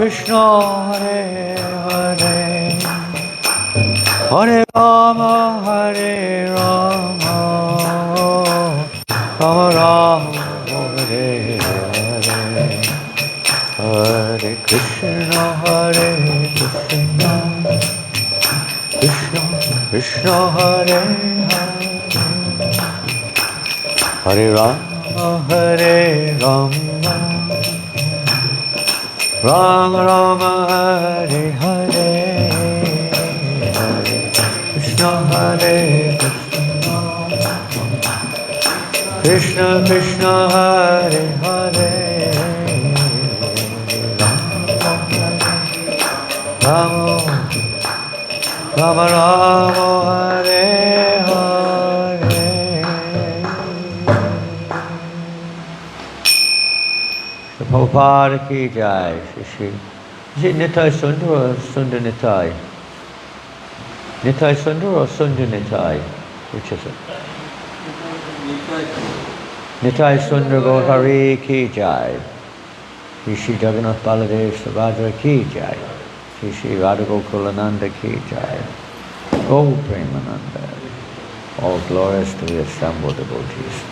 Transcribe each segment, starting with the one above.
Krishna, Hare Hare, Hare Rama, Hare Rama, Rama Rama, Hare Hare, Hare Krishna, Hare Krishna, Krishna Krishna, Hare Hare, Hare Rama, Hare Rama, Rama Rama, Hare Hare, Hare Krishna, Hare Krishna, Krishna Krishna, Hare Hare, Rama Rama Rama, Hare Hare. Prabhupada ki jai. Is it Nitai Sundar or Sundar Nitai? Nitai Sundar or Sundar Nitai? Which is it? Nitai Sundar Gaur Hari ki jai. Shri Jagannath Baladev Subhadra ki jai. Shri Radha Gokulananda ki jai. Gaur Premananda. All glories to the assembled devotees.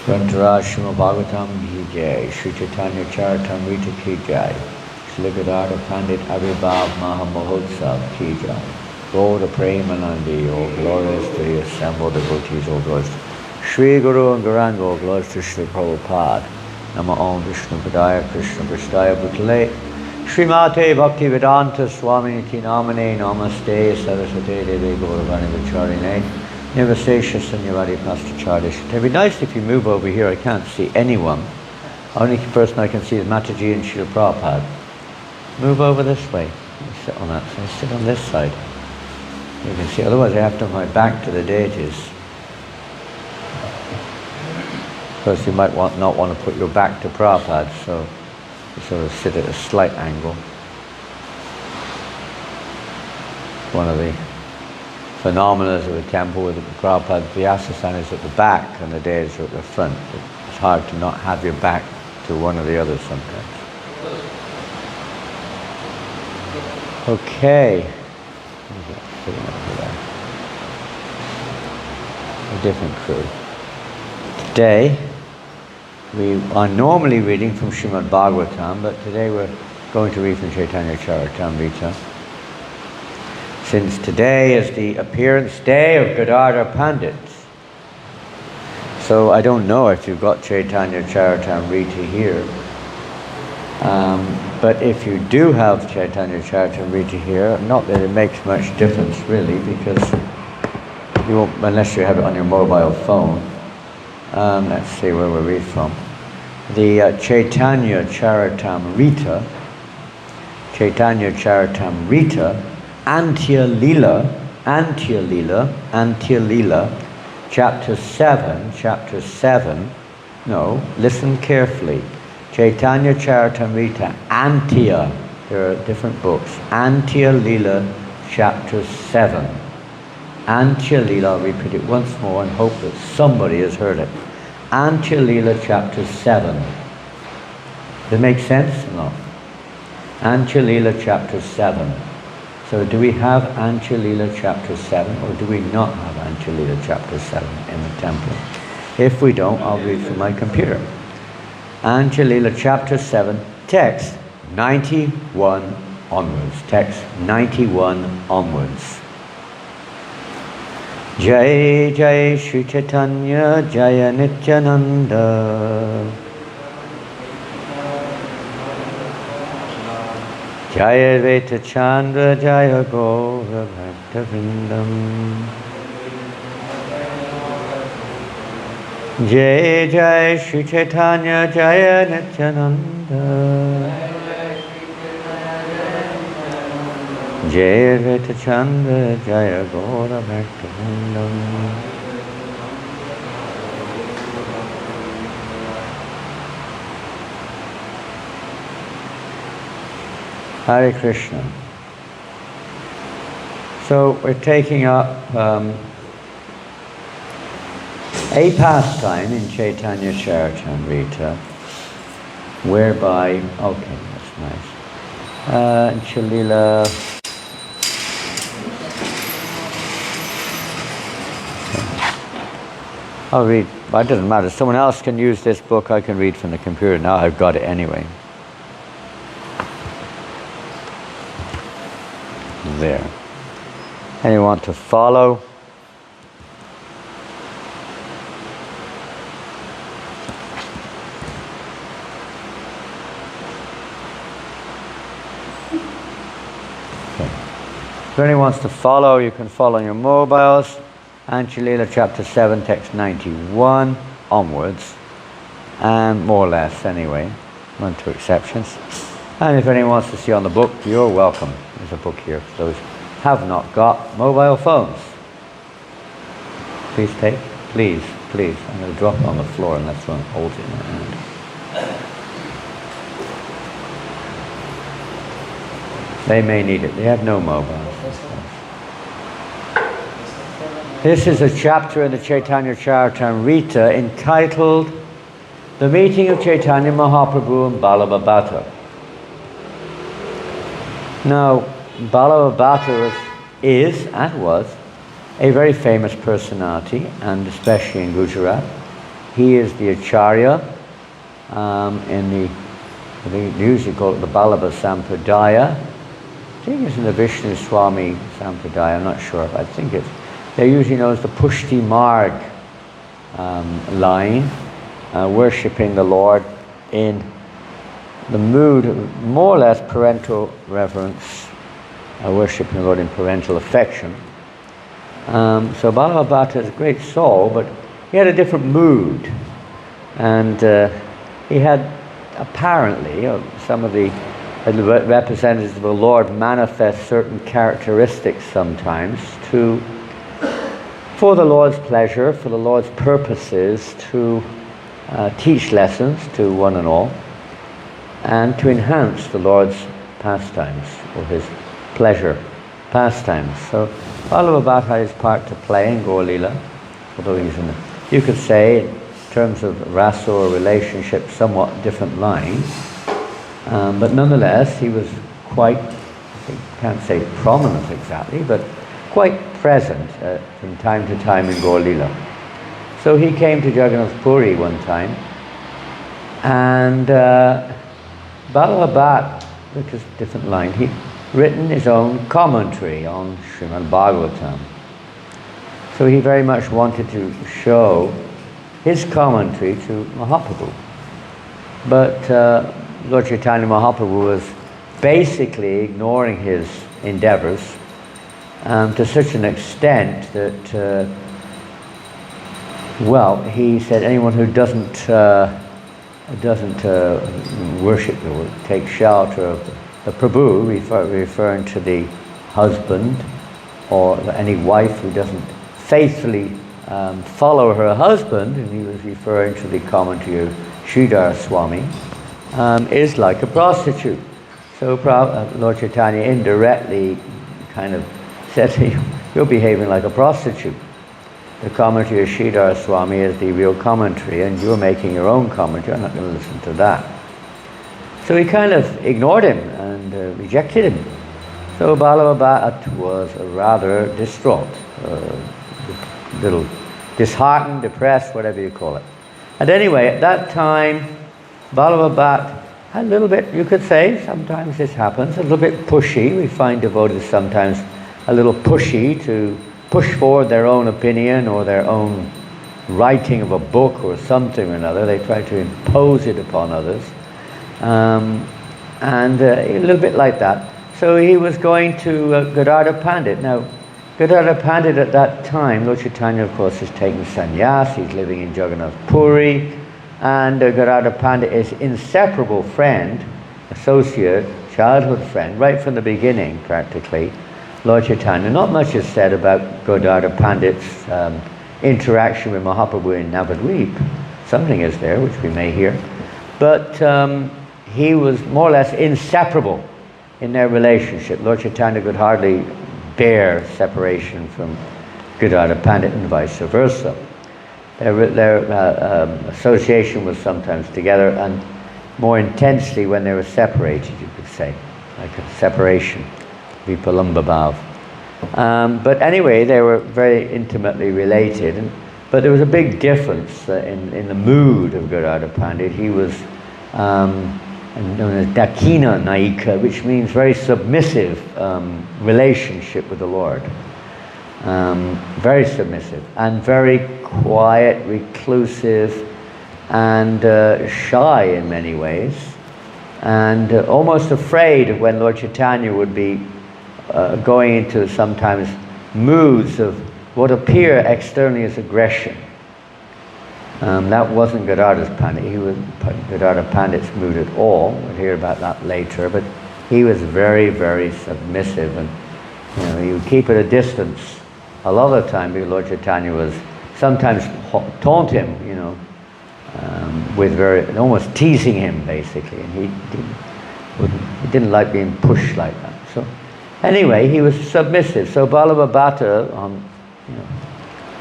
Grantaraj Srimad Bhagavatam ki jai. Shri Chaitanya Charitamrita ki jai. Shri Gadadhar Pandit Abhibhav Maha Mahotsav ki jai. Gaur Premanandi. All glories to the assembled devotees. All glories to Shri Guru and Gauranga. All glories to Shri Prabhupada. Nama Om Vishnu Padaya Krishna Prasthaya Bhutale Srimate Bhaktivedanta Swami Niti Namane Namaste Saraswate Devi Gauravani Vacharine Nivasesha Sanyavadi Pastacharya. It would be nice if you move over here. I can't see anyone. The only person I can see is Mataji and Srila Prabhupada. Move over this way. You sit on that side. Sit on this side. You can see. Otherwise I have to have my back to the deities. Because you might not want to put your back to Prabhupada, so you sort of sit at a slight angle. One of the phenomena of the temple with the Prabhupada Vyasasana is at the back and the deities are at the front. It's hard to not have your back to one or the other sometimes. Okay. A different crew. Today, we are normally reading from Srimad Bhagavatam, but today we're going to read from Chaitanya Charitamrita. Since today is the appearance day of Gadadhar Pandits, so I don't know if you've got Chaitanya Charitamrita here, but if you do have Chaitanya Charitamrita here, not that it makes much difference really, because you won't, unless you have it on your mobile phone. Let's see where we read from. The Chaitanya Charitamrita, Antya Lila, chapter 7, no, listen carefully. Chaitanya Charitamrita, Antya, there are different books. Antya Lila, chapter 7. Antya Lila, I'll repeat it once more and hope that somebody has heard it. Antya Lila, chapter 7. Does it make sense or not? Antya Lila, chapter 7. So do we have Antya Lila, chapter 7, or do we not have Antya Lila, chapter 7 in the temple? If we don't, I'll read from my computer. Antya Lila, chapter 7, text 91 onwards. Text 91 onwards. Jai Jai Shri Chaitanya Jaya Nityananda Jaya Advaita Chandra Jaya Gaura Bhakta Vrindam Jai Jai Shri Chaitanya Jaya Nityananda Jaya Advaita Chandra Jaya Gaura Bhakta Vrindam. Hare Krishna. So we're taking up a pastime in Chaitanya Charitamrita whereby, okay, that's nice. Chalila. I'll read. Well, it doesn't matter. Someone else can use this book. I can read from the computer. Now I've got it anyway. There. Anyone want to follow? If anyone wants to follow, you can follow on your mobiles. Antya chapter 7, text 91 onwards, and more or less anyway, 1 or 2 exceptions. And if anyone wants to see on the book, you're welcome. There's a book here for those who have not got mobile phones. Please take, please. I'm going to drop it on the floor unless someone holds it in their hand. They may need it. They have no mobiles. This is a chapter in the Chaitanya Charitamrita entitled The Meeting of Chaitanya Mahaprabhu and Balabhabhata. Now, Balabhabhata is and was a very famous personality, and especially in Gujarat. He is the Acharya they usually call it the Balabha Sampradaya. I think it's in the Vishnu Swami Sampradaya, I'm not sure. I think they're usually known as the Pushti Marg line, worshipping the Lord in the mood of more or less parental reverence, worshipping the Lord in parental affection. So Balabhabhata is a great soul, but he had a different mood. And he had apparently, some of the representatives of the Lord manifest certain characteristics sometimes for the Lord's pleasure, for the Lord's purposes, to teach lessons to one and all, and to enhance the Lord's pastimes, or his pleasure pastimes. So Balabhabhata had his part to play in Gaur Leela, although he's you could say, in terms of rasa or relationship, somewhat different lines. But nonetheless, he was quite, I can't say prominent exactly, but quite present from time to time in Gaur Leela. So he came to Jagannath Puri one time, and Balabhabhata, which is a different line, he'd written his own commentary on Srimad Bhagavatam. So he very much wanted to show his commentary to Mahaprabhu. But Lord Chaitanya Mahaprabhu was basically ignoring his endeavors to such an extent that, he said anyone who doesn't worship or take shelter of the Prabhu, referring to the husband, or any wife who doesn't faithfully follow her husband, and he was referring to the commentary of Sridhar Swami, is like a prostitute. So Lord Chaitanya indirectly kind of said to you, you're behaving like a prostitute. The commentary of Sridhar Swami is the real commentary, and you're making your own commentary. I'm not going to listen to that. So he kind of ignored him and rejected him. So Balabhabhata was rather distraught, a little disheartened, depressed, whatever you call it. And anyway, at that time, Balabhabhata had a little bit, you could say, sometimes this happens, a little bit pushy. We find devotees sometimes a little pushy to push forward their own opinion or their own writing of a book or something or another. They try to impose it upon others. And a little bit like that. So he was going to Gadadhar Pandit. Now, Gadadhar Pandit at that time, Lord Chaitanya, of course, has taken sannyas. He's living in Jagannath Puri. And Gadadhar Pandit is inseparable friend, associate, childhood friend, right from the beginning, practically. Lord Chaitanya, not much is said about Gadadhar Pandit's interaction with Mahaprabhu in Navadvip. Something is there, which we may hear. But he was more or less inseparable in their relationship. Lord Chaitanya could hardly bear separation from Gadadhar Pandit and vice versa. Their association was sometimes together, and more intensely when they were separated, you could say. like a separation, Vipalambhabhav. But anyway, they were very intimately related. But there was a big difference in the mood of Gadadhar Pandit. He was known as Dakina Naika, which means very submissive relationship with the Lord. Very submissive and very quiet, reclusive, and shy in many ways, and almost afraid of when Lord Chaitanya would be going into sometimes moods of what appear externally as aggression. That wasn't Gadadhar's Pandit. He was Gadadhar Pandit's mood at all. We'll hear about that later. But he was very, very submissive, and he would keep at a distance a lot of the time because Lord Chaitanya was sometimes taunt him, with almost teasing him basically, and he didn't like being pushed like that. So anyway, he was submissive. So Balabhabhata,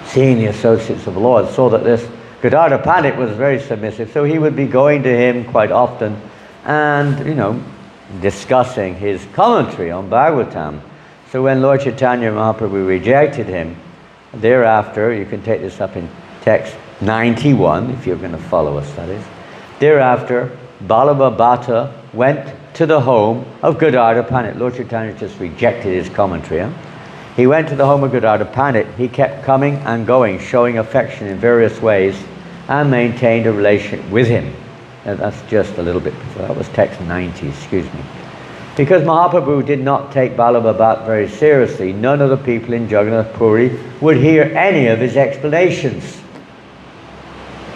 seeing the associates of the Lord, saw that this Gadadhar Pandit was very submissive, so he would be going to him quite often and, discussing his commentary on Bhagavatam. So when Lord Chaitanya Mahaprabhu rejected him, thereafter, you can take this up in text 91, if you're going to follow us, that is. Thereafter, Balabhabhata went to the home of Gadadhar Pandit. Lord Chaitanya just rejected his commentary. He went to the home of Gadadhar Pandit. He kept coming and going, showing affection in various ways, and maintained a relationship with him. And that's just a little bit before. That was text 90, excuse me. Because Mahaprabhu did not take Balabhabhata very seriously, none of the people in Jagannath Puri would hear any of his explanations.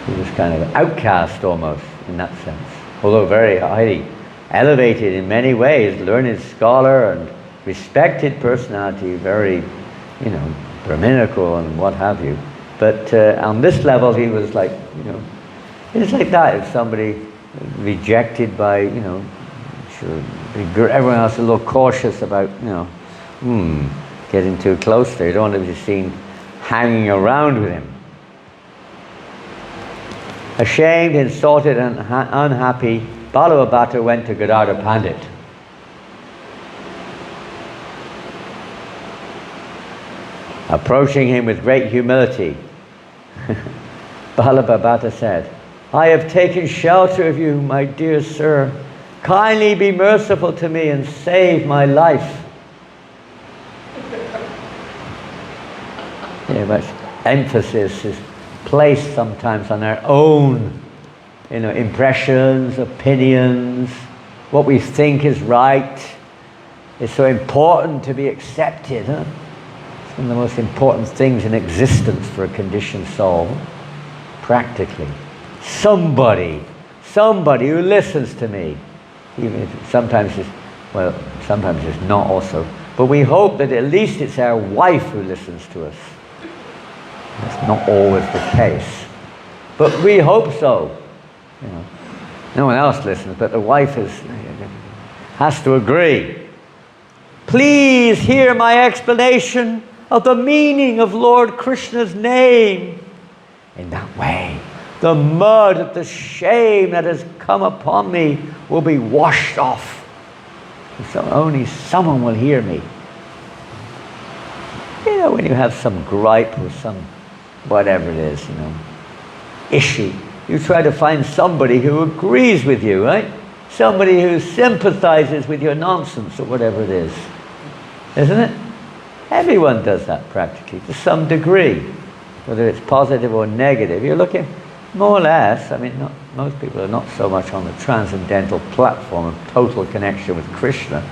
He was kind of an outcast almost in that sense. Although very highly elevated in many ways, learned scholar and respected personality, very, Brahminical and what have you. But on this level, he was like, it's like that. If somebody rejected by, everyone else is a little cautious about, getting too close there. You don't want to be seen hanging around with him. Ashamed, insulted, and unhappy, Balabhabhata went to Gadadhar Pandit. Approaching him with great humility, Balabhabhata said, "I have taken shelter of you, my dear sir. Kindly be merciful to me and save my life." Much emphasis is placed sometimes on our own, impressions, opinions, what we think is right. It's so important to be accepted. It's one of the most important things in existence for a conditioned soul, practically. Somebody who listens to me. Even if sometimes it's not also. But we hope that at least it's our wife who listens to us. That's not always the case. But we hope so. No one else listens, but the wife has to agree. Please hear my explanation of the meaning of Lord Krishna's name. In that way, the mud of the shame that has come upon me will be washed off. So only someone will hear me. When you have some gripe or some whatever it is, issue, you try to find somebody who agrees with you, right? Somebody who sympathizes with your nonsense or whatever it is. Isn't it? Everyone does that practically to some degree, whether it's positive or negative. You're looking more or less, most people are not so much on the transcendental platform of total connection with Krishna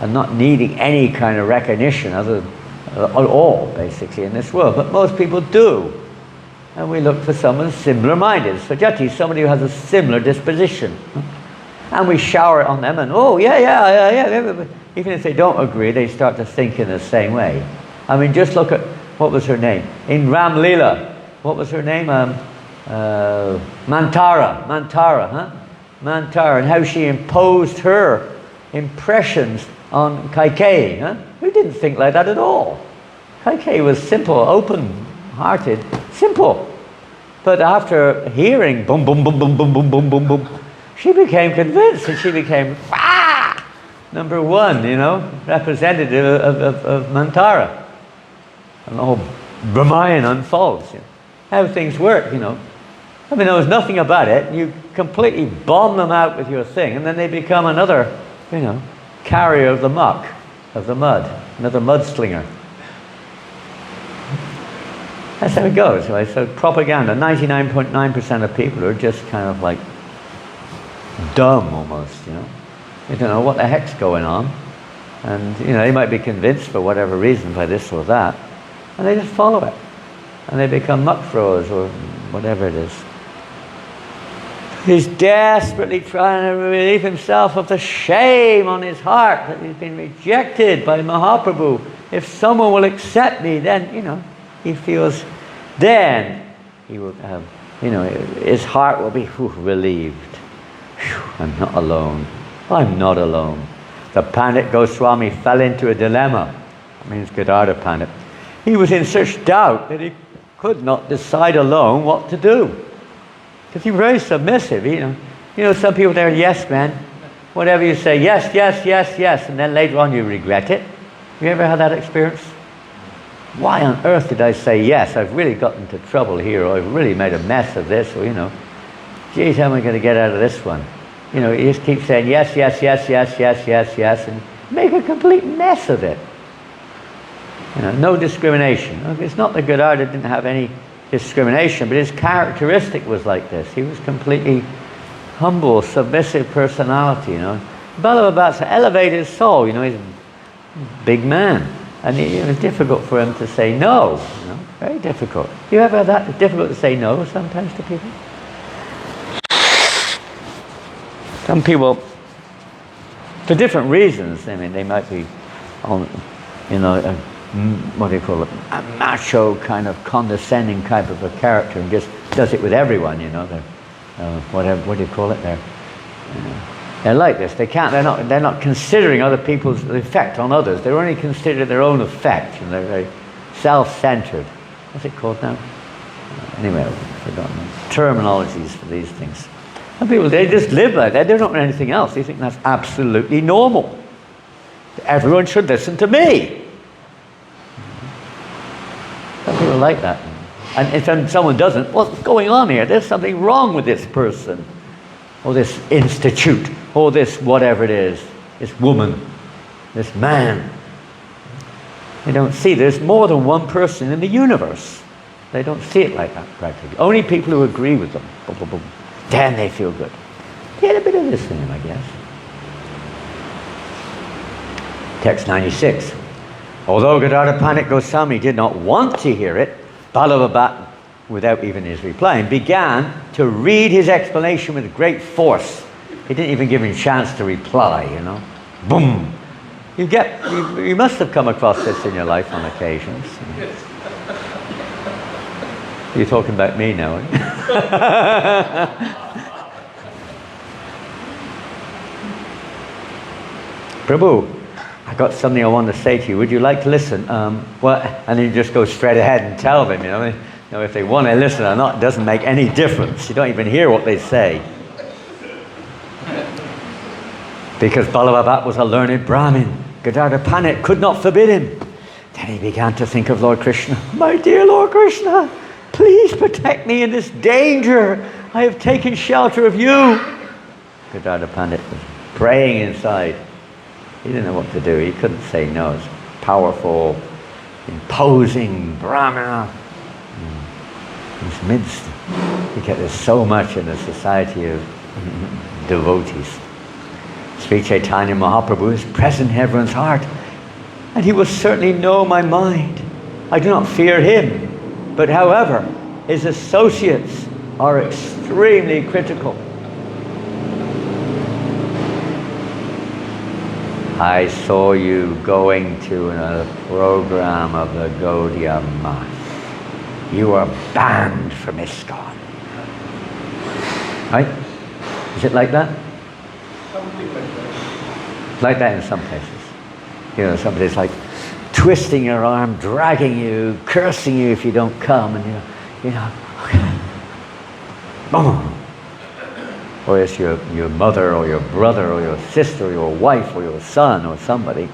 and not needing any kind of recognition at all, basically, in this world. But most people do. And we look for someone similar-minded. Sajati, somebody who has a similar disposition. And we shower it on them and, yeah. Even if they don't agree, they start to think in the same way. Just look at, what was her name? In Ram Leela, what was her name? Mantara, and how she imposed her impressions on Kaikeyi. We didn't think like that at all. Kaikeyi was simple, open-hearted, simple. But after hearing boom, boom, boom, boom, boom, boom, boom, boom, boom, she became convinced and she became, number one, representative of Mantara. And the whole Brahmayan unfolds. How things work, I mean, there was nothing about it. You completely bomb them out with your thing, and then they become another, carrier of the muck, of the mud, another mudslinger. That's how it goes, right? So propaganda, 99.9% of people are just kind of like dumb almost, They don't know what the heck's going on. And, they might be convinced for whatever reason by this or that, and they just follow it. And they become muck throwers or whatever it is. He's desperately trying to relieve himself of the shame on his heart that he's been rejected by Mahaprabhu. If someone will accept me, then, he feels, then he will have, his heart will be relieved. Whew, I'm not alone. I'm not alone. The Pandit Goswami fell into a dilemma. That means Gadadhar Pandit. He was in such doubt that he could not decide alone what to do. Because he was very submissive, some people there, yes, man. Whatever you say, yes, yes, yes, yes, and then later on you regret it. You ever had that experience? Why on earth did I say yes? I've really gotten into trouble here, or I've really made a mess of this, or, geez, how am I going to get out of this one? You just keep saying yes, yes, yes, yes, yes, yes, yes, and make a complete mess of it. No discrimination. It's not that Gadadhar didn't have any discrimination, but his characteristic was like this. He was completely humble, submissive personality, Ballabha Bhattacharya elevated his soul, he's a big man. And it was difficult for him to say no, very difficult. You ever had that? It's difficult to say no sometimes to people? Some people, for different reasons, I mean, they might be on, what do you call it, a macho kind of condescending type of a character, and just does it with everyone, whatever, what do you call it there? They're like this. They're not considering other people's effect on others. They're only considering their own effect, and they're very self-centered. What's it called now? Anyway, I've forgotten terminologies for these things. Some people, they just live like that. They don't know anything else. They think that's absolutely normal. Everyone should listen to me. Some people like that. And if someone doesn't, what's going on here? There's something wrong with this person, or this institute, or this whatever it is, this woman, this man. They don't see there's more than one person in the universe. They don't see it like that practically. Only people who agree with them, boom, boom, boom, then they feel good. Get a bit of this in him, I guess. Text 96. Although Gadadhar Pandit Goswami did not want to hear it, Ballabha Bhattacharya, without even his replying, began to read his explanation with great force. He didn't even give him a chance to reply, Boom! You must have come across this in your life on occasions. You're talking about me now, aren't you? Prabhu, I got something I want to say to you. Would you like to listen? And then you just go straight ahead and tell them, if they want to listen or not, it doesn't make any difference. You don't even hear what they say. Because Ballabha Bhattacharya was a learned Brahmin. Gadadhar Pandit could not forbid him. Then he began to think of Lord Krishna. My dear Lord Krishna, please protect me in this danger. I have taken shelter of you. Gadadhar Pandit was praying inside. He didn't know what to do. He couldn't say no. It's powerful, imposing Brahmana. In his midst, there's so much in the society of devotees. Sri Chaitanya Mahaprabhu is present in everyone's heart, and he will certainly know my mind. I do not fear him, but however, his associates are extremely critical. I saw you going to a program of the Gaudiya Math. You are banned from ISKCON. Right? Is it like that? Something like that. Like that in some places. Somebody's like twisting your arm, dragging you, cursing you if you don't come, and okay. Boom. or it's your mother or your brother or your sister or your wife or your son or somebody.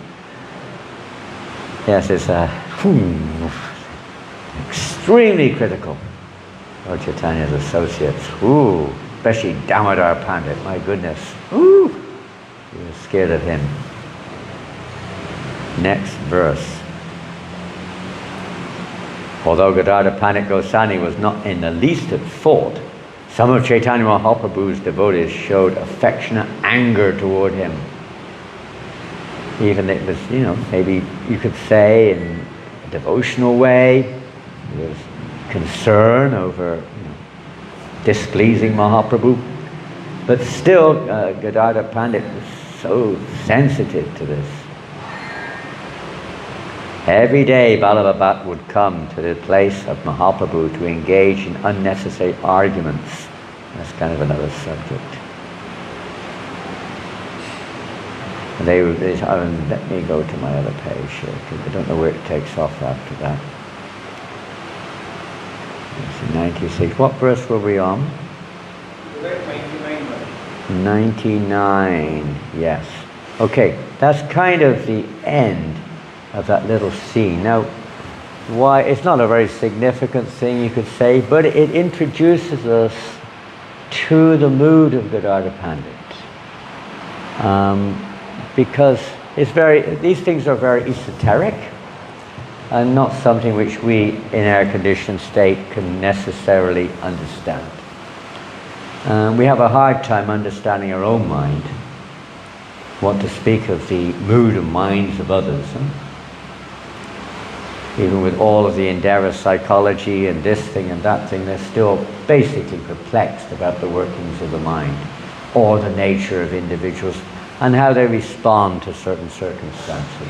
Yes, it's extremely critical. Lord Chaitanya's associates, especially Damodar Pandit, my goodness, he was scared of him. Next verse. Although Gadadhar Pandit Goswami was not in the least at fault, some of Chaitanya Mahaprabhu's devotees showed affectionate anger toward him. Even it was, maybe you could say in a devotional way, there was concern over displeasing Mahaprabhu. But still, Gadadhar Pandit was so sensitive to this. Every day Vallabha Bhatt would come to the place of Mahaprabhu to engage in unnecessary arguments. That's kind of another subject. And let me go to my other page here, because I don't know where it takes off after that. It's 96. What verse were we on? 99, yes. Okay, that's kind of the end of that little scene. Now, why? It's not a very significant thing, you could say, but it introduces us to the mood of Gadadhar Pandit. Because these things are very esoteric and not something which we, in our conditioned state, can necessarily understand. We have a hard time understanding our own mind, what to speak of the mood and minds of others. Even with all of the endeavor psychology and this thing and that thing, they're still basically perplexed about the workings of the mind or the nature of individuals and how they respond to certain circumstances.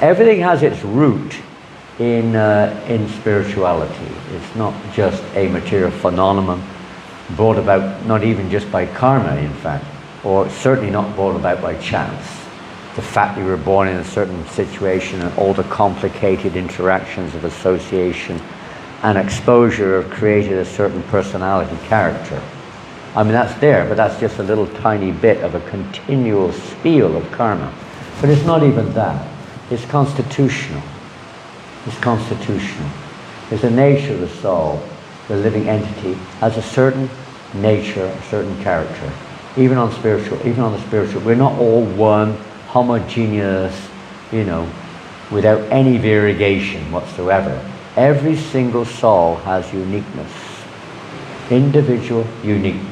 Everything has its root in spirituality. It's not just a material phenomenon brought about not even just by karma, in fact, or certainly not brought about by chance. The fact that you were born in a certain situation and all the complicated interactions of association and exposure have created a certain personality character. I mean, that's there, but that's just a little tiny bit of a continual spiel of karma. But it's not even that. It's constitutional. It's constitutional. It's the nature of the soul. The living entity has a certain nature, a certain character. Even on the spiritual, we're not all one, homogeneous, without any variegation whatsoever. Every single soul has uniqueness, individual uniqueness.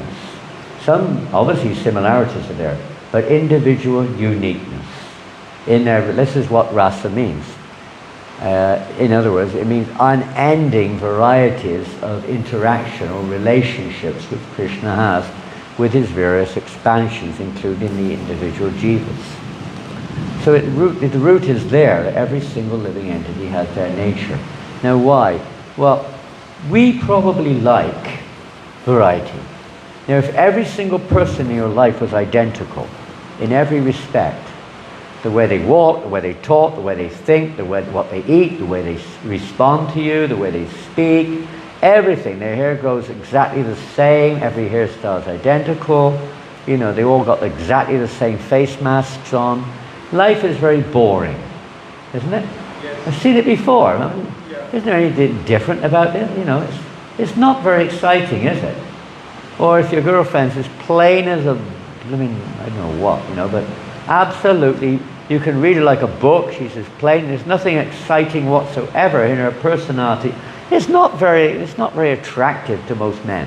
Some, obviously, similarities are there, but individual uniqueness. This is what rasa means. In other words, it means unending varieties of interaction or relationships which Krishna has with his various expansions, including the individual jivas. So the root is there. Every single living entity has their nature. Now why? Well, we probably like variety. Now if every single person in your life was identical in every respect, the way they walk, the way they talk, the way they think, what they eat, the way they respond to you, the way they speak, everything. Their hair grows exactly the same, every hairstyle is identical, they all got exactly the same face masks on. Life is very boring, isn't it? Yes. I've seen it before. Yeah. Isn't there anything different about it? It's not very exciting, is it? Or if your girlfriend's as plain as I don't know what, but absolutely, you can read her like a book. She's as plain. There's nothing exciting whatsoever in her personality. It's not very attractive to most men.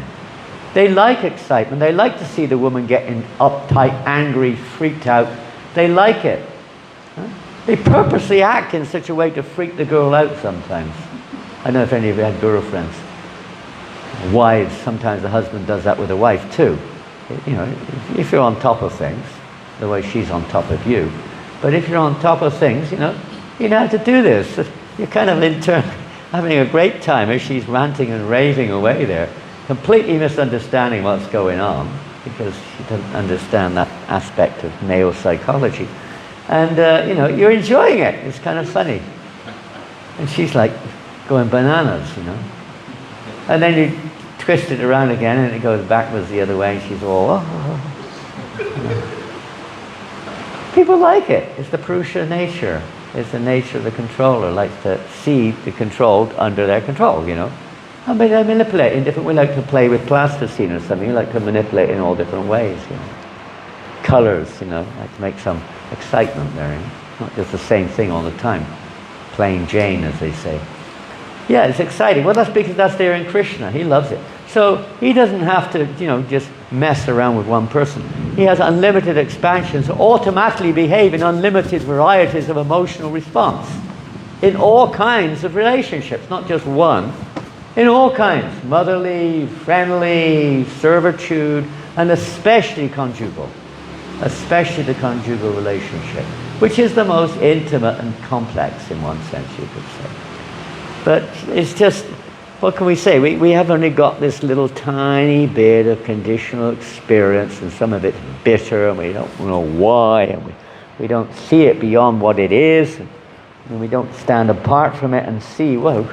They like excitement. They like to see the woman getting uptight, angry, freaked out. They like it. They purposely act in such a way to freak the girl out sometimes. I don't know if any of you had girlfriends. Wives, sometimes the husband does that with a wife too. If you're on top of things, the way she's on top of you. But if you're on top of things, you know how to do this. You're kind of in turn having a great time as she's ranting and raving away there, completely misunderstanding what's going on because she doesn't understand that aspect of male psychology. And, you're enjoying it. It's kind of funny. And she's like going bananas, And then you twist it around again and it goes backwards the other way and she's all, People like it. It's the Purusha nature. It's the nature of the controller, likes to see the controlled under their control, you know. I mean, they manipulate in different ways. We like to play with plasticine or something. We like to manipulate in all different ways, you know. Colors, you know, like to make some excitement there, you know? Not just the same thing all the time. Plain Jane, as they say. Yeah, it's exciting. Well, that's because that's there in Krishna. He loves it. So he doesn't have to, you know, just mess around with one person. He has unlimited expansion, so automatically behave in unlimited varieties of emotional response. In all kinds of relationships, not just one. In all kinds. Motherly, friendly, servitude, and especially conjugal. Especially the conjugal relationship, which is the most intimate and complex in one sense, you could say. But it's just, what can we say? We have only got this little tiny bit of conditional experience, and some of it's bitter, and we don't know why, and we don't see it beyond what it is, and we don't stand apart from it and see, well,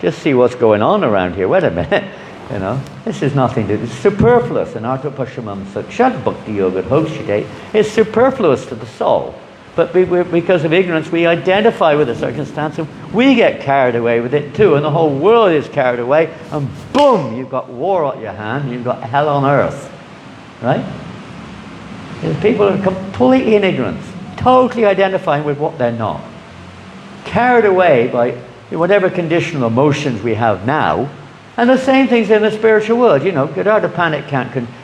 just see what's going on around here. Wait a minute. You know, this is nothing to, it's superfluous. And Artapashamam Sakshat Bhakti Yoga Hoshite is superfluous to the soul. But because of ignorance, we identify with a circumstance and we get carried away with it too. And the whole world is carried away. And boom, you've got war at your hand. You've got hell on earth. Right? And people are completely in ignorance. Totally identifying with what they're not. Carried away by whatever conditional emotions we have now. And the same things in the spiritual world. You know, Gadadhar Pandit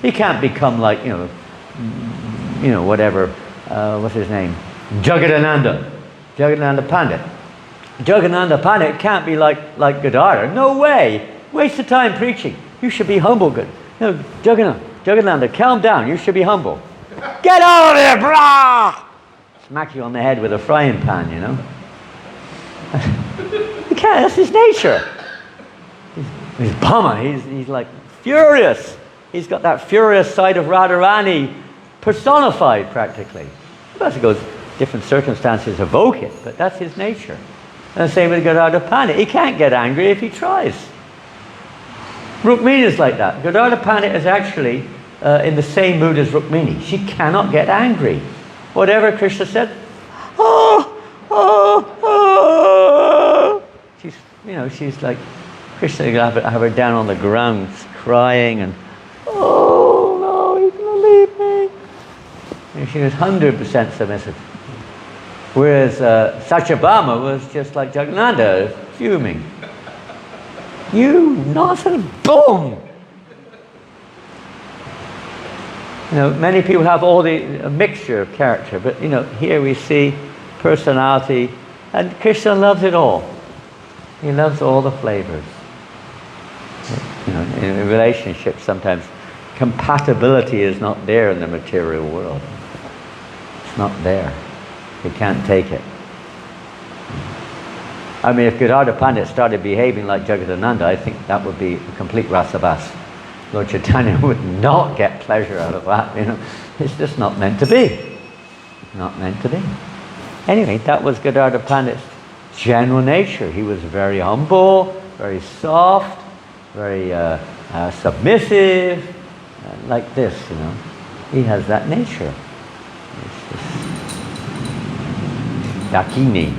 he can't become like, you know, whatever, what's his name? Jagadananda Pandit. Jagadananda Pandit can't be like Gadadhar. No way. Waste of time preaching. You should be humble. Good. No, Jagadananda, calm down. You should be humble. Get out of there, brah! Smack you on the head with a frying pan, you know. You can't. That's his nature. He's bummer. He's like furious. He's got that furious side of Radharani personified practically. I suppose different circumstances evoke it, but that's his nature. And the same with Gadadhar Pandit. He can't get angry if he tries. Rukmini is like that. Gadadhar Pandit is actually in the same mood as Rukmini. She cannot get angry. Whatever Krishna said, she's like, Krishna will have her down on the ground crying and, oh no, he's going to leave me. And she was 100% submissive. Whereas Satyabhama was just like Jagannatha, fuming. You nonsense, boom! You know, many people have a mixture of character, but you know, here we see personality, and Krishna loves it all. He loves all the flavors. You know, in relationships, sometimes compatibility is not there in the material world. It's not there. You can't take it. I mean, if Gadadhar Pandit started behaving like Jagadananda, I think that would be a complete rasabas. Lord Chaitanya would not get pleasure out of that. You know, it's just not meant to be. Not meant to be. Anyway, that was Gadadhar Pandit's general nature. He was very humble, very soft, very submissive, like this, you know. He has that nature. Dakini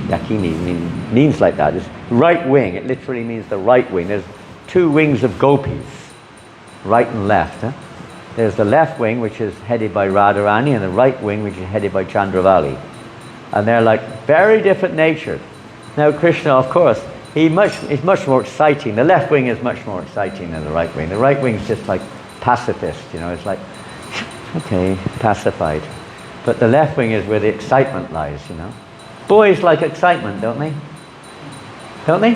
means like that. It's right wing. It literally means the right wing. There's two wings of gopis, right and left. Huh? There's the left wing, which is headed by Radharani, and the right wing, which is headed by Chandravali. And they're like very different natures. Now Krishna, of course, is much more exciting. The left wing is much more exciting than the right wing. The right wing is just like pacifist, you know. It's like, okay, pacified. But the left wing is where the excitement lies, you know. Boys like excitement, don't they? Don't they?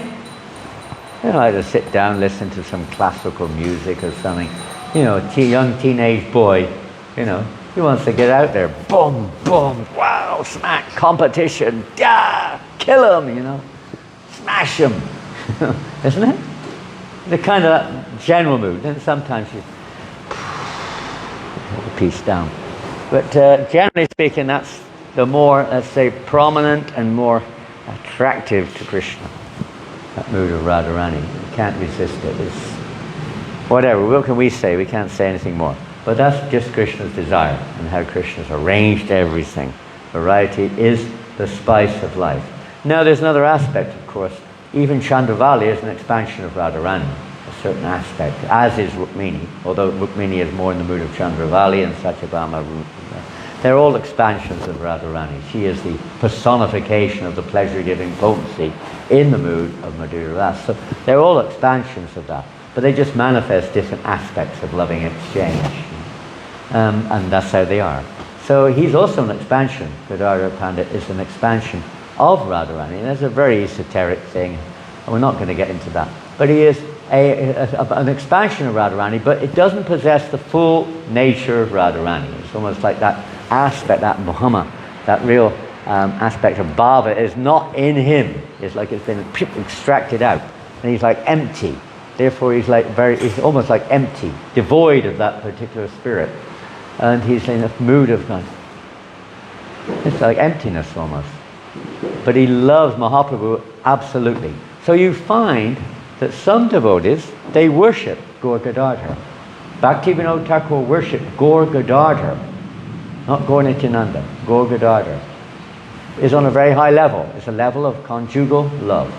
They like to sit down, listen to some classical music or something. You know, a young teenage boy, you know, he wants to get out there. Boom, boom, wow, smack, competition, yeah, kill him, you know. Smash him. Isn't it? The kind of general mood. And sometimes you put the piece down. But generally speaking, that's the more, let's say, prominent and more attractive to Krishna. That mood of Radharani. You can't resist it. It's whatever. What can we say? We can't say anything more. But that's just Krishna's desire and how Krishna's arranged everything. Variety is the spice of life. Now there's another aspect, of course. Even Chandravali is an expansion of Radharani, a certain aspect, as is Rukmini, although Rukmini is more in the mood of Chandravali and Satyabhama. They're all expansions of Radharani. She is the personification of the pleasure-giving potency in the mood of Madhurya Rasa. So they're all expansions of that, but they just manifest different aspects of loving exchange. And that's how they are. So he's also an expansion. Gadadhar Pandit is an expansion of Radharani. And that's a very esoteric thing, and we're not going to get into that. But he is an expansion of Radharani, but it doesn't possess the full nature of Radharani. It's almost like that aspect, that Muhammad, that real aspect of Bhava is not in him. It's like it's been extracted out, and he's like empty. Therefore, he's almost like empty, devoid of that particular spirit, and he's in a mood of kind. It's like emptiness almost. But he loves Mahaprabhu absolutely. So you find that some devotees, they worship Gaur Gadadhar. Bhaktivinoda Thakur worshipped Gaur Gadadhar, not Gaur Nityananda. Gaur Gadadhar is on a very high level. It's a level of conjugal love,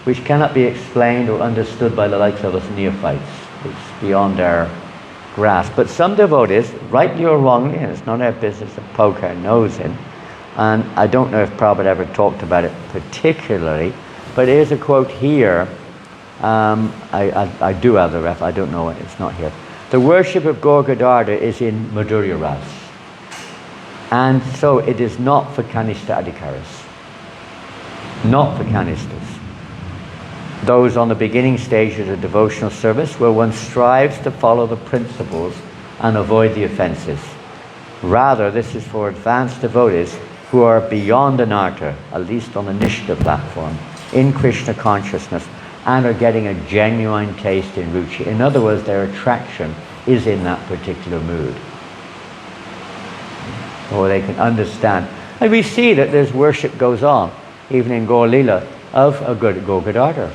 which cannot be explained or understood by the likes of us neophytes. It's beyond our grasp. But some devotees, rightly or wrongly, and it's not our business to poke our nose in, and I don't know if Prabhupada ever talked about it particularly, but here's a quote here. I do have the ref, I don't know it, it's not here. The worship of Gaur Gadadhar is in Madhurya Ras. And so it is not for Kanishta Adhikaris. Not for Kanistas. Those on the beginning stages of devotional service where one strives to follow the principles and avoid the offenses. Rather, this is for advanced devotees who are beyond anartha, at least on the Nishta platform, in Krishna consciousness, and are getting a genuine taste in ruchi. In other words, their attraction is in that particular mood. Or they can understand. And we see that there's worship goes on, even in Gaur Lila, of a good Gaur Gadadhar.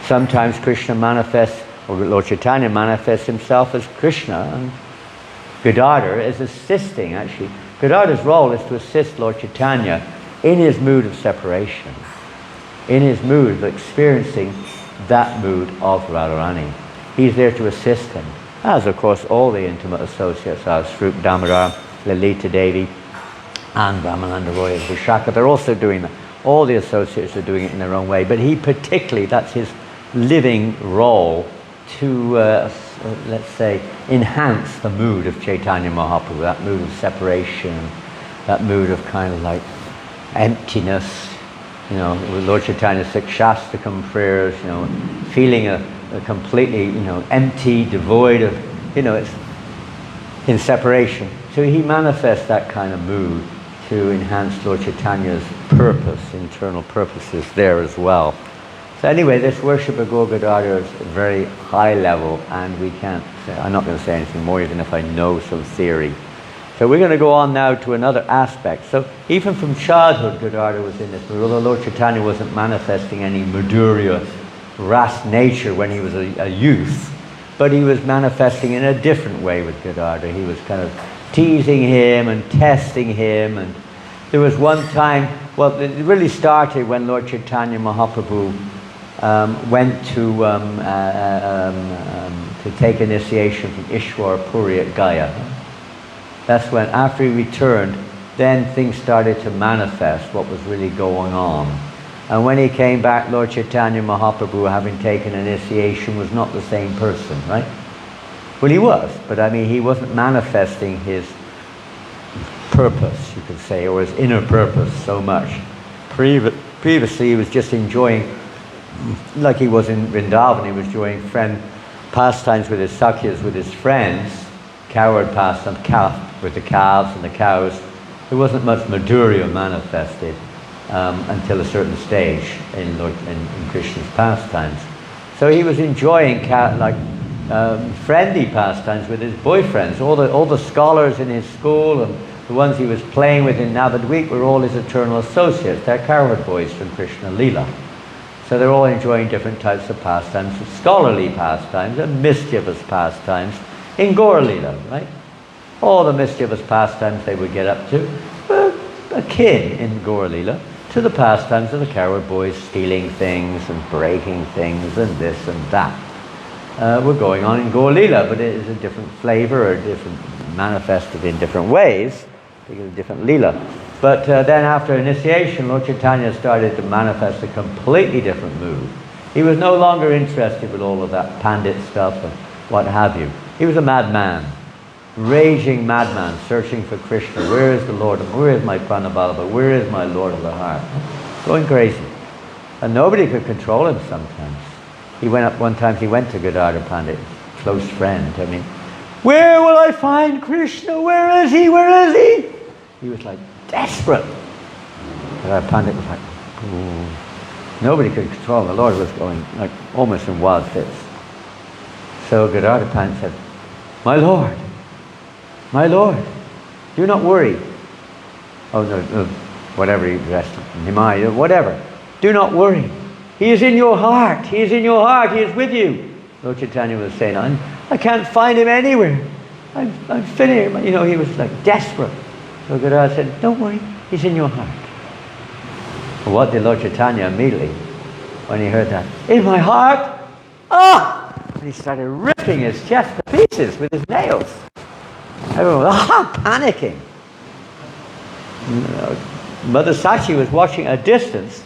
Sometimes Krishna manifests, or Lord Chaitanya manifests himself as Krishna, and Gadadhar is assisting, actually. Gadadhar's role is to assist Lord Chaitanya in his mood of separation, in his mood of experiencing that mood of Radharani. He's there to assist him, as of course all the intimate associates are, Swarup Damodar, Lalita Devi, and Ramananda Roy of Vishaka. They're also doing that. All the associates are doing it in their own way, but he particularly, that's his living role to, let's say, enhance the mood of Chaitanya Mahaprabhu, that mood of separation, that mood of kind of like emptiness, you know, with Lord Chaitanya's Shastakam prayers, you know, feeling a completely, you know, empty, devoid of, you know, it's in separation. So he manifests that kind of mood to enhance Lord Chaitanya's purpose, internal purposes there as well. So anyway, this worship of Gaur Gadadhar is very high level, and we can't say, I'm not going to say anything more even if I know some theory. So we're going to go on now to another aspect. So even from childhood, Gadadhar was in this mood, although Lord Chaitanya wasn't manifesting any Madhurya Ras nature when he was a youth, but he was manifesting in a different way with Gadadhar. He was kind of teasing him and testing him, and there was one time, well, it really started when Lord Chaitanya Mahaprabhu went to take initiation from Ishwar Puri at Gaya. That's when, after he returned, then things started to manifest what was really going on. And when he came back, Lord Chaitanya Mahaprabhu, having taken initiation, was not the same person, right? Well, he was, but I mean, he wasn't manifesting his purpose, you could say, or his inner purpose so much. Previously, he was just enjoying, like he was in Vrindavan, he was enjoying pastimes with his sakyas, with his friends, cowherd pastimes, with the calves and the cows. There wasn't much Madhurya manifested until a certain stage in Krishna's pastimes. So he was enjoying friendly pastimes with his boyfriends. All the scholars in his school and the ones he was playing with in Navadvip were all his eternal associates. They're cowherd boys from Krishna Lila. So they're all enjoying different types of pastimes, scholarly pastimes and mischievous pastimes in Gaur Lila, right? All the mischievous pastimes they would get up to. akin in Gaur Leela to the pastimes of the coward boys stealing things and breaking things and this and that. Were going on in Gaur Leela, but it is a different flavor or different, manifested in different ways because of different Leela. But then after initiation, Lord Chaitanya started to manifest a completely different mood. He was no longer interested with all of that pandit stuff and what have you. He was a madman, raging madman, searching for Krishna. Where is the Lord? Where is my Pranaballabha? Where is my Lord of the heart? Going crazy. And nobody could control him sometimes. He went up one time, he went to Gadadhar Pandit, close friend. I mean, where will I find Krishna? Where is he? Where is he? He was like desperate. Gadadhar Pandit was like, ooh. Nobody could control him. The Lord was going like almost in wild fits. So Gadadhar Pandit said, my Lord, do not worry. Oh no, whatever he dressed, Nimai, whatever. Do not worry. He is in your heart. He is in your heart. He is with you. Lord Chaitanya was saying, I can't find him anywhere. I'm finished. You know, he was like desperate. So Gadadhar said, don't worry. He's in your heart. What did Lord Chaitanya immediately, when he heard that? In my heart? Ah! And he started ripping his chest to pieces with his nails. Everyone was panicking. Mother Sachi was watching at a distance.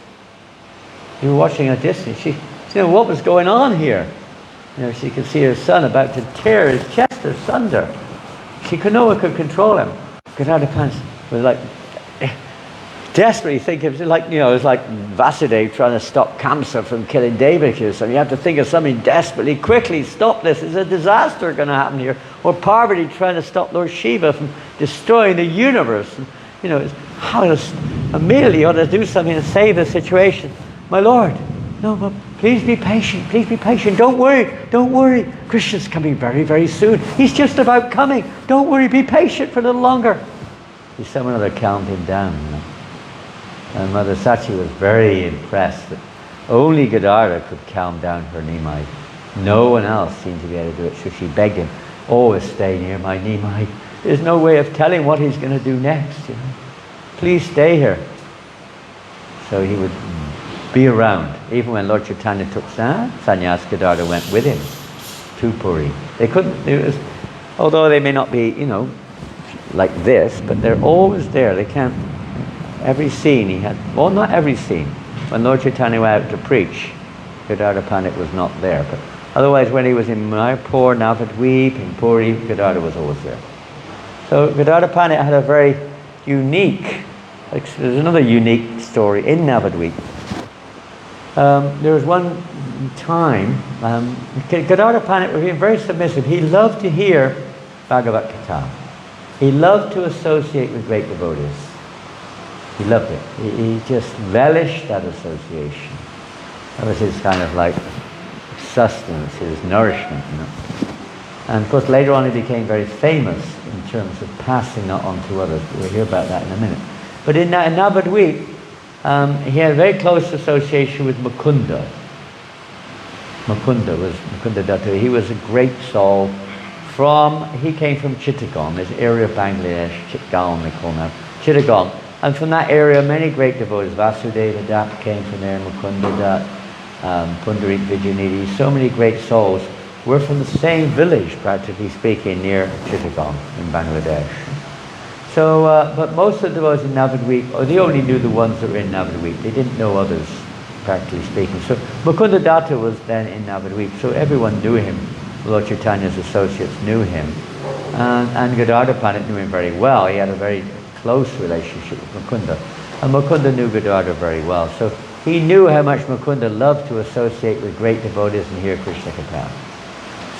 You were watching at a distance. She said, what was going on here? You know, she could see her son about to tear his chest asunder. No one could control him. Gadadhar Pandit was like desperately thinking, it was like Vasudeva trying to stop Kamsa from killing Devaki or something. You have to think of something desperately, quickly stop this. There's a disaster going to happen here. Or Parvati trying to stop Lord Shiva from destroying the universe. And, you know, immediately you ought to do something to save the situation. My Lord, no, but please be patient. Please be patient. Don't worry. Krishna's coming very, very soon. He's just about coming. Don't worry. Be patient for a little longer. Someone other calmed him down. You know? And Mother Sachi was very impressed that only Gadadhar could calm down her Nimai. No one else seemed to be able to do it. So she begged him, always stay near my Nimai. There's no way of telling what he's going to do next. You know? Please stay here. So he would be around. Even when Lord Chaitanya took sannyas, Gadadhar went with him to Puri. They couldn't, although they may not be, you know, like this, but they're always there. They can't, every scene he had, well, not every scene. When Lord Chaitanya went out to preach, Gadadhar Pandit was not there. But otherwise, when he was in Mayapur, Navadvip, in Puri, Gadadhar was always there. So Gadadhar Pandit had a very unique, there's another unique story in Navadvip. There was one time, Gadadhar Pandit was very submissive. He loved to hear Bhagavad Gita. He loved to associate with great devotees. He loved it. He just relished that association. That was his kind of like sustenance, his nourishment. You know? And of course later on he became very famous in terms of passing that on to others. We'll hear about that in a minute. But in Navadvip, he had a very close association with Mukunda. Mukunda Datta. He was a great soul. He came from Chittagong, this area of Bangladesh, Chittagong they call now, Chittagong. And from that area many great devotees, Vasudeva Dutt came from there, Mukunda Dutt, Pundarik Vijayanidhi, so many great souls were from the same village, practically speaking, near Chittagong in Bangladesh. So, but most of the devotees in Navadvip, they only knew the ones that were in Navadvip. They didn't know others, practically speaking. So Mukunda Datta was then in Navadvip, so everyone knew him. Lord Chaitanya's associates knew him. And Gadadhar Pandit knew him very well. He had a very close relationship with Mukunda. And Mukunda knew Gadadhar very well. So he knew how much Mukunda loved to associate with great devotees and hear Krishna Katha.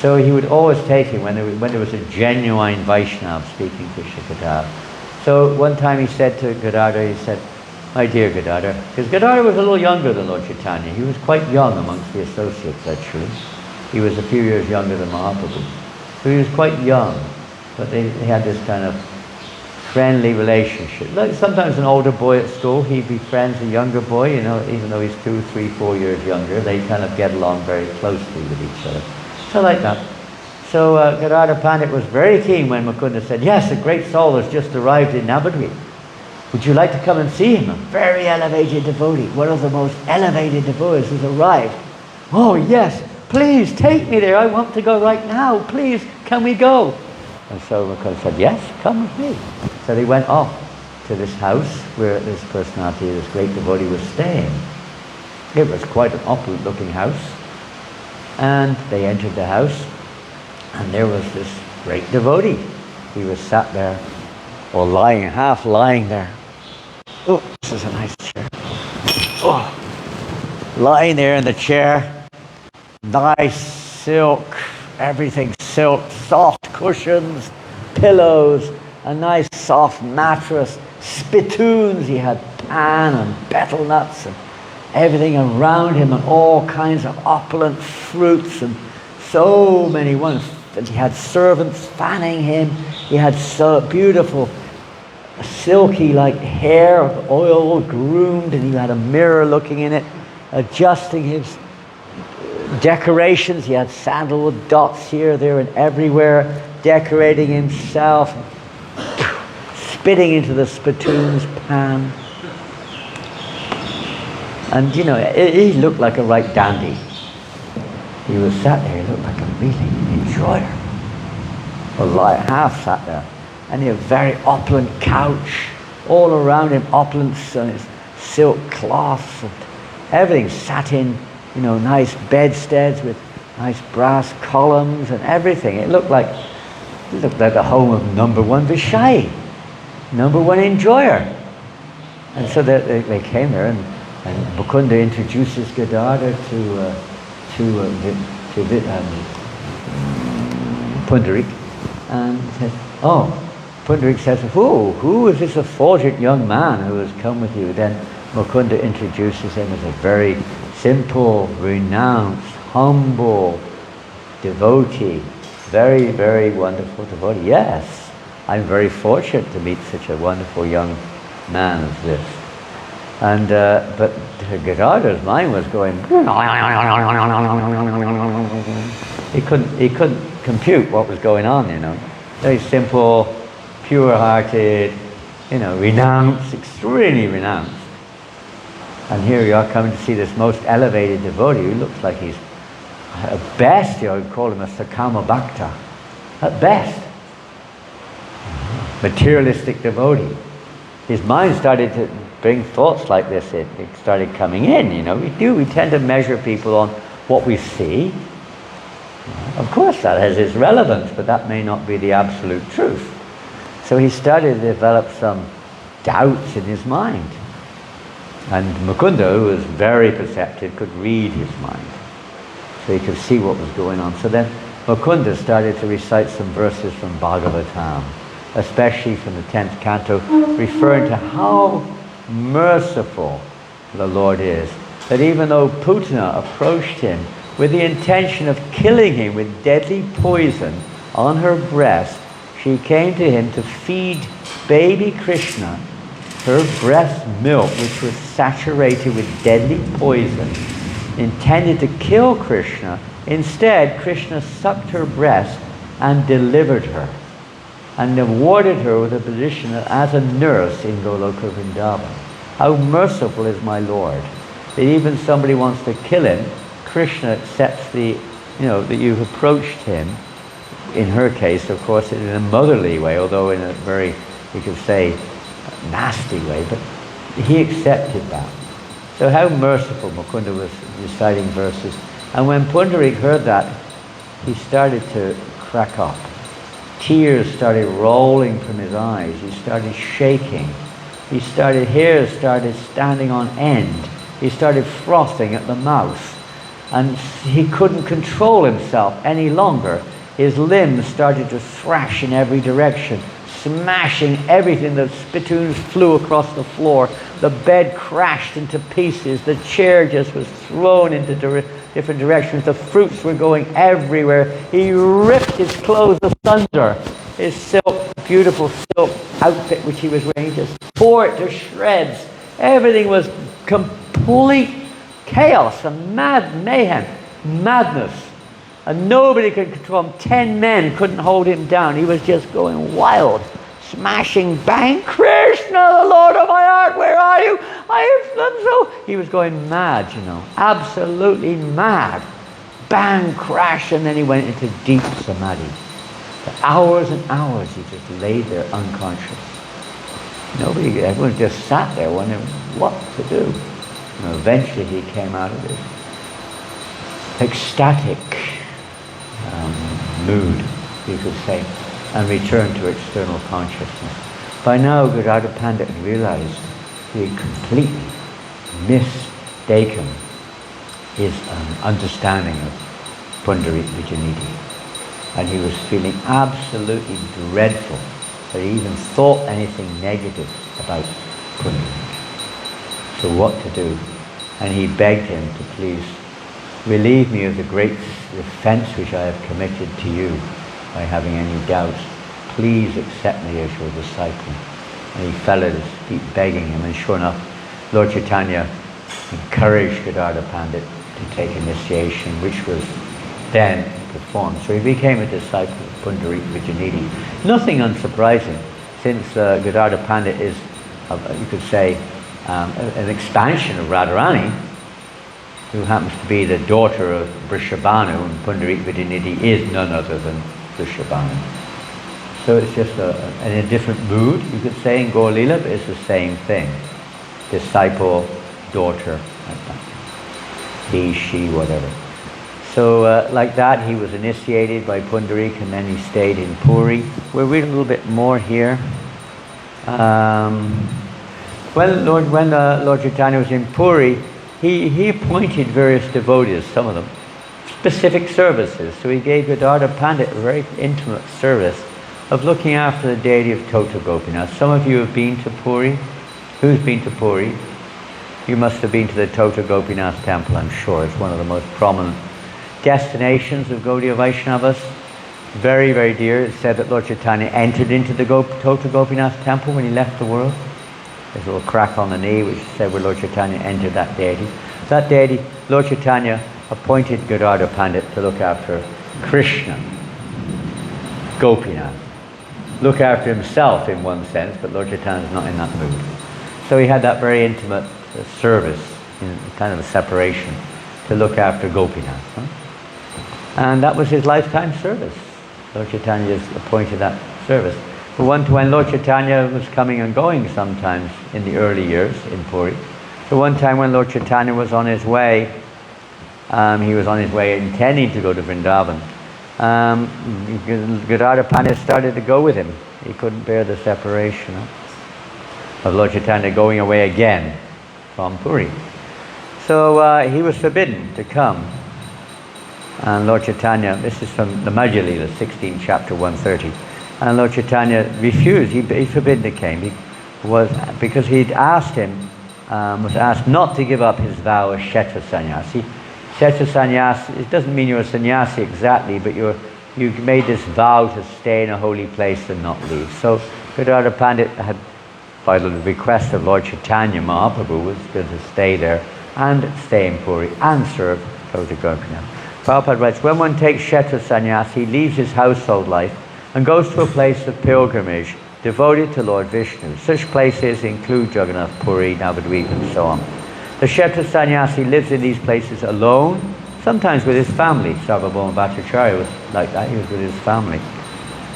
So he would always take him when there was a genuine Vaishnava speaking Krishna Katha. So one time he said to Gadadhar, he said, my dear Gadadhar, because Gadadhar was a little younger than Lord Chaitanya. He was quite young amongst the associates actually. He was a few years younger than Mahaprabhu. So he was quite young, but they had this kind of friendly relationship. Like sometimes an older boy at school, he befriends a younger boy, you know, even though he's 2, 3, 4 years younger, they kind of get along very closely with each other. So like that. So Gadadhar Pandit was very keen when Mukunda said, yes, a great soul has just arrived in Navadvip. Would you like to come and see him? A very elevated devotee, one of the most elevated devotees has arrived. Oh yes, please take me there. I want to go right now. Please, can we go? And so Mukunda said, yes, come with me. So they went off to this house where this personality, this great devotee, was staying. It was quite an opulent looking house. And they entered the house, and there was this great devotee. He was sat there, or lying, half lying there. Oh, this is a nice chair. Oh, lying there in the chair. Nice silk, everything silk, soft cushions, pillows, a nice soft mattress, spittoons. He had pan and betel nuts and everything around him, and all kinds of opulent fruits and so many ones. And he had servants fanning him. He had so beautiful silky like hair, oil groomed, and he had a mirror looking in it, adjusting his decorations. He had sandalwood dots here, there, and everywhere, decorating himself, spitting into the spittoon's pan. And you know, he looked like a right dandy. He was sat there, he looked like a really enjoyer. Or half sat there. And he had a very opulent couch, all around him, opulence and his silk cloths and everything, satin, you know, nice bedsteads with nice brass columns and everything. It looked like the home of number one Vishai, number one enjoyer. And so they came there, and Mukunda introduces Gadadhar to Pundarik, and says, oh, Pundarik says, who is this effulgent young man who has come with you? Then Mukunda introduces him as a very simple, renounced, humble devotee. Very, very wonderful devotee. Yes, I'm very fortunate to meet such a wonderful young man as this. And but Gadadhar's mind was going. He couldn't compute what was going on. You know, very simple, pure-hearted, you know, renounced, extremely renounced. And here you are coming to see this most elevated devotee who looks like he's, at best, you would call him a Sakama Bhakta. At best. Materialistic devotee. His mind started to bring thoughts like this. It started coming in, you know. We tend to measure people on what we see. Of course that has its relevance, but that may not be the absolute truth. So he started to develop some doubts in his mind. And Mukunda, who was very perceptive, could read his mind. So he could see what was going on. So then Mukunda started to recite some verses from Bhagavatam, especially from the 10th canto, referring to how merciful the Lord is. That even though Putana approached him with the intention of killing him with deadly poison on her breast, she came to him to feed baby Krishna her breast milk, which was saturated with deadly poison, intended to kill Krishna. Instead, Krishna sucked her breast and delivered her, and awarded her with a position as a nurse in Goloka Vrindavan. How merciful is my Lord, that even somebody wants to kill him, Krishna accepts that you've approached him, in her case, of course, in a motherly way, although in a very, we could say, nasty way, but he accepted that. So how merciful Mukunda was reciting verses. And when Pundarik heard that, he started to crack up. Tears started rolling from his eyes. He started shaking. Hairs started standing on end. He started frothing at the mouth. And he couldn't control himself any longer. His limbs started to thrash in every direction, smashing everything. The spittoons flew across the floor. The bed crashed into pieces. The chair just was thrown into different directions. The fruits were going everywhere. He ripped his clothes asunder. His beautiful silk outfit which he was wearing, just tore it to shreds. Everything was complete chaos, a mad mayhem, madness. And nobody could control him. 10 men couldn't hold him down. He was just going wild, smashing bang, Krishna, the Lord of my heart, where are you? I have done so. He was going mad, you know, absolutely mad. Bang, crash, and then he went into deep samadhi. For hours and hours he just laid there unconscious. Everyone just sat there wondering what to do. And eventually he came out of this ecstatic mood, you could say, and returned to external consciousness. By now, Gadadhar Pandit had realized he had completely mistaken his understanding of Pundarik Vijayanidhi. And he was feeling absolutely dreadful that he even thought anything negative about Pundarik. So what to do? And he begged him to please relieve me of the great offence which I have committed to you by having any doubts. Please accept me as your disciple. And he fell at his feet begging him, and sure enough, Lord Chaitanya encouraged Gadadhar Pandit to take initiation, which was then performed. So he became a disciple of Pundarik Vijayanidhi. Nothing unsurprising, since Gadadhar Pandit is, you could say, an expansion of Radharani, who happens to be the daughter of Vrishabhanu, and Pundarik Vijayanidhi is none other than Vrishabhanu. So it's just in a different mood, you could say, in Gaur Leela, but it's the same thing. Disciple, daughter, like that. He, she, whatever. So like that, he was initiated by Pundarik, and then he stayed in Puri. We'll read a little bit more here. When Lord Chaitanya was in Puri, he appointed various devotees, some of them, specific services. So he gave Gadadhar Pandit a very intimate service of looking after the deity of Tota Gopinath. Some of you have been to Puri. Who's been to Puri? You must have been to the Tota Gopinath temple, I'm sure. It's one of the most prominent destinations of Gaudiya Vaishnavas. Very, very dear. It's said that Lord Chaitanya entered into the Tota Gopinath temple when he left the world. There's a little crack on the knee which said where Lord Chaitanya entered that deity. That deity, Lord Chaitanya appointed Gadadhar Pandit to look after Krishna, Gopinath. Look after himself in one sense, but Lord Chaitanya is not in that mood. So he had that very intimate service, in kind of a separation, to look after Gopinath. Huh? And that was his lifetime service. Lord Chaitanya just appointed that service. But when Lord Chaitanya was coming and going sometimes in the early years in Puri, so one time when Lord Chaitanya was on his way, he was on his way intending to go to Vrindavan, Gadadhar Pandit started to go with him. He couldn't bear the separation of Lord Chaitanya going away again from Puri. So he was forbidden to come. And Lord Chaitanya, this is from the Madhya Leela, 16th chapter, 130. And Lord Chaitanya refused. He forbidden to come. Because he'd asked him, was asked not to give up his vow as Kshetra Sannyasi. Kshetra Sannyasi, it doesn't mean you're a sannyasi exactly, but you've made this vow to stay in a holy place and not leave. So Gadadhar Pandit had, by the request of Lord Chaitanya Mahaprabhu, was going to stay there and stay in Puri and serve Tota Gopinath. Prabhupada writes, when one takes Kshetra Sannyasi, he leaves his household life and goes to a place of pilgrimage devoted to Lord Vishnu. Such places include Jagannath Puri, Navadvip, and so on. The Kshetra Sannyasi lives in these places alone, sometimes with his family. Sarvabhauma Bhattacharya was like that, he was with his family.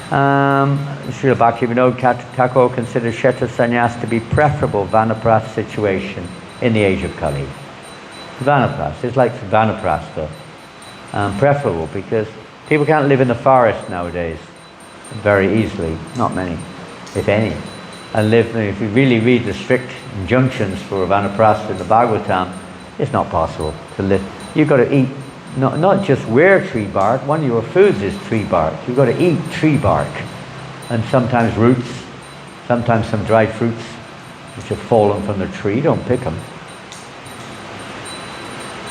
Srila Bhaktivinoda Thakur considers Kshetra Sannyas to be preferable Vanaprastha situation in the age of Kali. Vanaprastha is like Vanaprastha, preferable because people can't live in the forest nowadays very easily, not many, if any. And live, if you really read the strict injunctions for Vanaprastha in the Bhagavatam, it's not possible to live. You've got to eat, not just wear tree bark, one of your foods is tree bark. You've got to eat tree bark. And sometimes roots, sometimes some dried fruits which have fallen from the tree, don't pick them.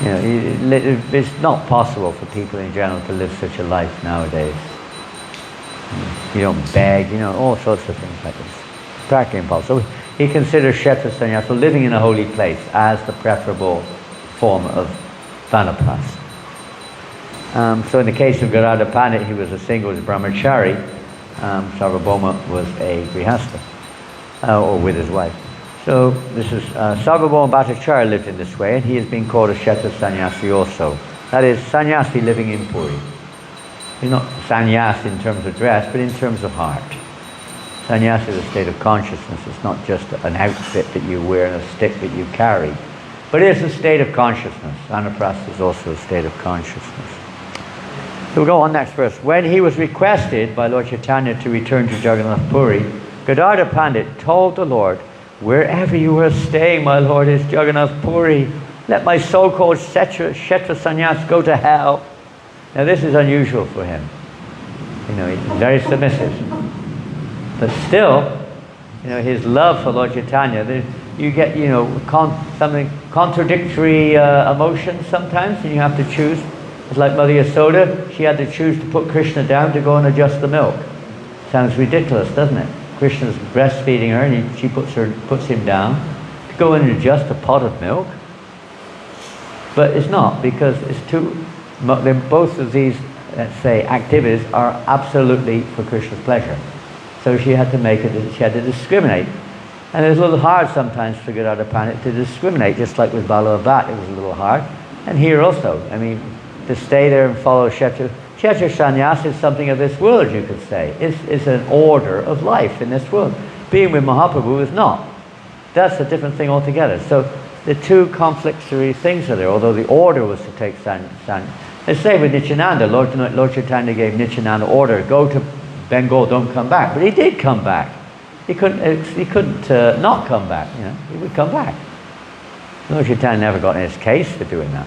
You know, it's not possible for people in general to live such a life nowadays. You don't beg, you know, all sorts of things like this. Practically impossible. So he considers Kshetra Sannyasa, living in a holy place, as the preferable form of Vanaprastha. So in the case of Gadadhar Pandit, he was a single brahmachari, Sarvabhauma was a grihastha, or with his wife. So this is Sarvabhauma Bhattacharya lived in this way, and he has been called a Kshetra sannyasi also. That is, sannyasi living in Puri. He's not sannyas in terms of dress, but in terms of heart. Sannyas is a state of consciousness. It's not just an outfit that you wear and a stick that you carry, but it is a state of consciousness. Anaprastha is also a state of consciousness. So we'll go on next verse. When he was requested by Lord Chaitanya to return to Jagannath Puri, Gadadhar Pandit told the Lord, "Wherever you are staying, my Lord, is Jagannath Puri. Let my so-called Kshetra sannyas go to hell." Now this is unusual for him. You know, he's very submissive. But still, you know, his love for Lord Chaitanya, you get, you know, something contradictory emotions sometimes, and you have to choose. It's like Mother Yasoda, she had to choose to put Krishna down to go and adjust the milk. Sounds ridiculous, doesn't it? Krishna's breastfeeding her, and she puts him down to go and adjust a pot of milk. But it's not, because it's both of these, let's say, activities are absolutely for Krishna's pleasure. So she had to she had to discriminate. And it was a little hard sometimes for Gadadhar Pandit to discriminate, just like with Bala Bhatt, it was a little hard. And here also, I mean, to stay there and follow Kshetra sannyas is something of this world, you could say. It's an order of life in this world. Being with Mahaprabhu is not. That's a different thing altogether. So the two conflictory things are there, although the order was to take Let's say with Nityananda, Lord Chaitanya gave Nityananda order, go to Bengal, don't come back. But he did come back. He couldn't not come back, you know. He would come back. Lord Chaitanya never got in his case for doing that.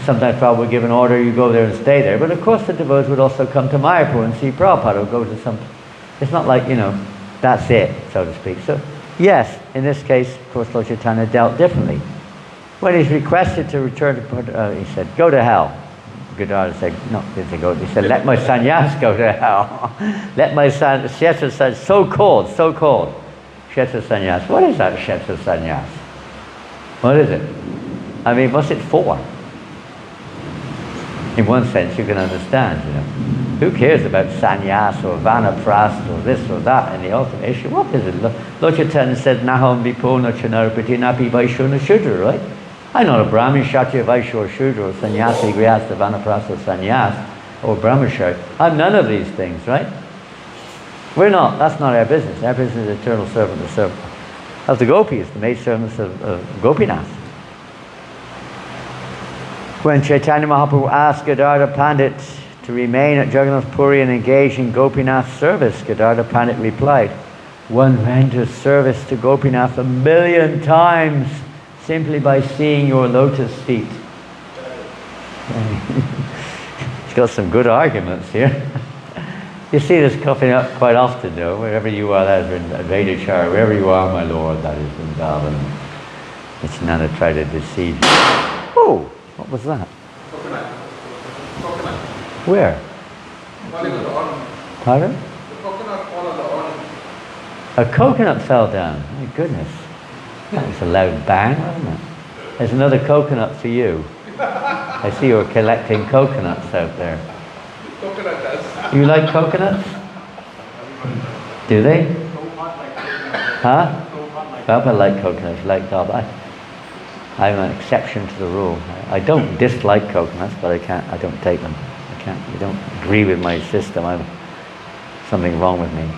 Sometimes Prabhupada would give an order, you go there and stay there. But of course the devotees would also come to Mayapur and see Prabhupada, or go to some... It's not like, you know, that's it, so to speak. So, yes, in this case, of course, Lord Chaitanya dealt differently. When he's requested to return to... he said, go to hell. Gadadhar said, no, he said, let my sannyas go to hell. Let my Kshetra sannyas, so-called. Kshetra sannyas. What is that Kshetra sannyas? What is it? I mean, what's it for? In one sense, you can understand, you know. Who cares about sannyas or vanaprastha or this or that in the ultimate issue? What is it? Lord Chaitanya said, Naham vipona chanarapati napi vaishona shudra, right? I'm not a Brahmin, Kshatriya, Vaishya, or Shudra, or Sannyasi, Grihastha, Vanaprastha, Sannyas, or Brahmacharya. I'm none of these things, right? We're not. That's not our business. Our business is eternal servant of the gopis, the maid servants of Gopinath. When Chaitanya Mahaprabhu asked Gadadhar Pandit to remain at Jagannath Puri and engage in Gopinath service, Gadadhar Pandit replied, one renders service to Gopinath 1,000,000 times simply by seeing your lotus feet. He's got some good arguments here. You see this coming up quite often, though. Wherever you are, that is in Vedachara. Wherever you are, my Lord, that is in Vrindavan. Nityananda tried to deceive you. Oh, what was that? Coconut. Where? Falling on the autumn. Pardon? The coconut fall on the autumn. A coconut fell down. My goodness. That was a loud bang, wasn't it? There's another coconut for you. I see you're collecting coconuts out there. Coconut does. You like coconuts? Do they? Huh? Baba like coconuts, like Baba. I'm an exception to the rule. I don't dislike coconuts, but I don't take them. I don't agree with my system. Something wrong with me.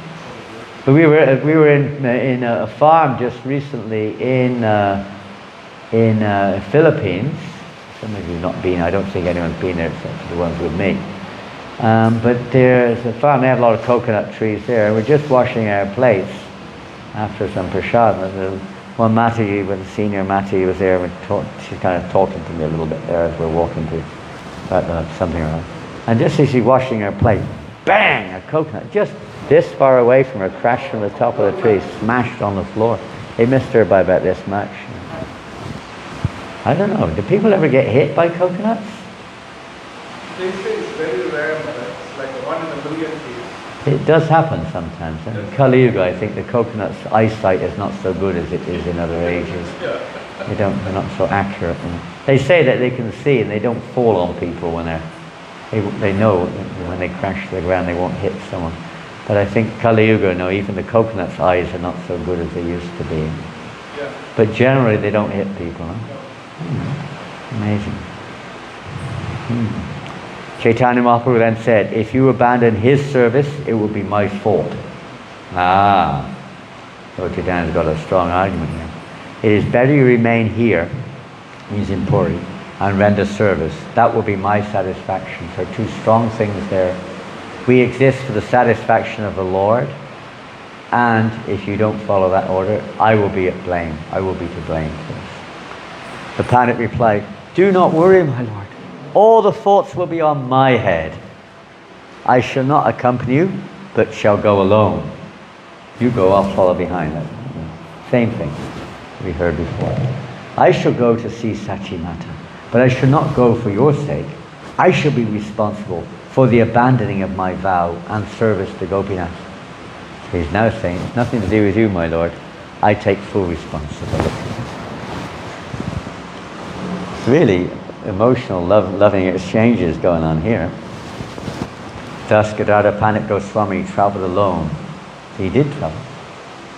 But we were in a farm just recently in Philippines. Some of you have not been. I don't think anyone's been there except for the ones with me. But there's a farm. They have a lot of coconut trees there, and we're just washing our plates after some prasad. One Mataji, with a senior Mataji, was there. She's kind of talking to me a little bit there as we're walking to about something around. And just as she's washing her plate, bang! A coconut just this far away from her, crashed from the top of the tree, smashed on the floor. They missed her by about this much. I don't know, do people ever get hit by coconuts? They say it's very rare, but it's like a 1 in a million case. It does happen sometimes. In Kali Yuga, I think the coconut's eyesight is not so good as it is in other ages. They're not so accurate. They say that they can see and they don't fall on people when they know when they crash to the ground they won't hit someone. But I think Kali Yuga, no, even the coconut's eyes are not so good as they used to be. Yeah. But generally they don't hit people. Huh? Amazing. Chaitanya Mahaprabhu then said, if you abandon his service, it will be my fault. So Chaitanya's got a strong argument here. It is better you remain here, means in Puri, and render service. That will be my satisfaction. So two strong things there. We exist for the satisfaction of the Lord, and if you don't follow that order, I will be at blame. I will be to blame for this. The Pandit replied, do not worry, my Lord. All the faults will be on my head. I shall not accompany you, but shall go alone. You go, I'll follow behind. Same thing we heard before. I shall go to see Sachimata, but I shall not go for your sake. I shall be responsible for the abandoning of my vow and service to Gopinath. So he's now saying, it's nothing to do with you, my Lord. I take full responsibility. It's really emotional, loving exchanges going on here. Thus Gadadhar Pandit Goswami travelled alone. He did travel.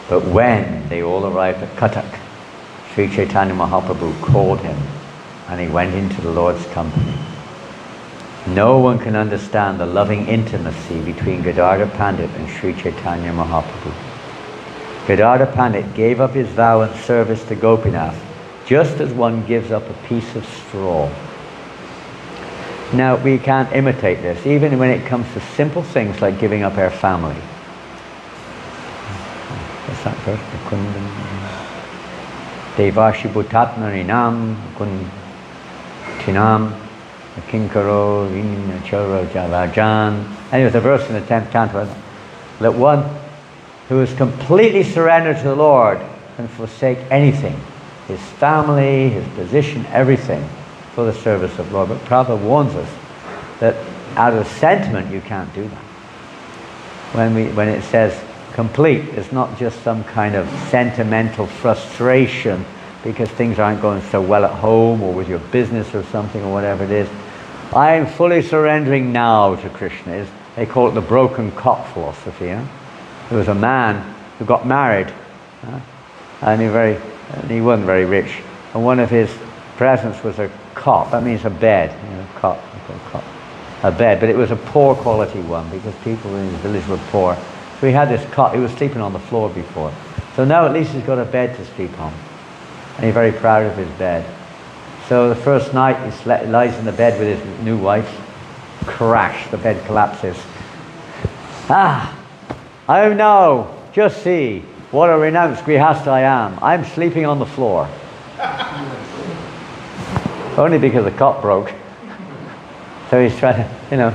But when they all arrived at Cuttack, Sri Chaitanya Mahaprabhu called him and he went into the Lord's company. No one can understand the loving intimacy between Gadadhar Pandit and Sri Chaitanya Mahaprabhu. Gadadhar Pandit gave up his vow and service to Gopinath just as one gives up a piece of straw. Now, we can't imitate this, even when it comes to simple things like giving up our family. What's that verse? Devashi Bhutatmarinam Kuntinam Kinkaro Chara Javajan. Anyway, the verse in the 10th canto, that one who is completely surrendered to the Lord can forsake anything, his family, his position, everything, for the service of the Lord. But Prabhupada warns us that out of sentiment you can't do that. When it says complete, it's not just some kind of sentimental frustration because things aren't going so well at home or with your business or something or whatever it is. I am fully surrendering now to Krishna. They call it the broken cot philosophy. There was a man who got married, and he wasn't very rich, and one of his presents was a cot. That means a bed, cot, a bed, but it was a poor quality one because people in his village were poor. So he had this cot. He was sleeping on the floor before, so now at least he's got a bed to sleep on, and he's very proud of his bed. So the first night he lies in the bed with his new wife. Crash! The bed collapses. Oh no! Just see what a renounced grihasta I am. I'm sleeping on the floor. Only because the cot broke. So he's trying to,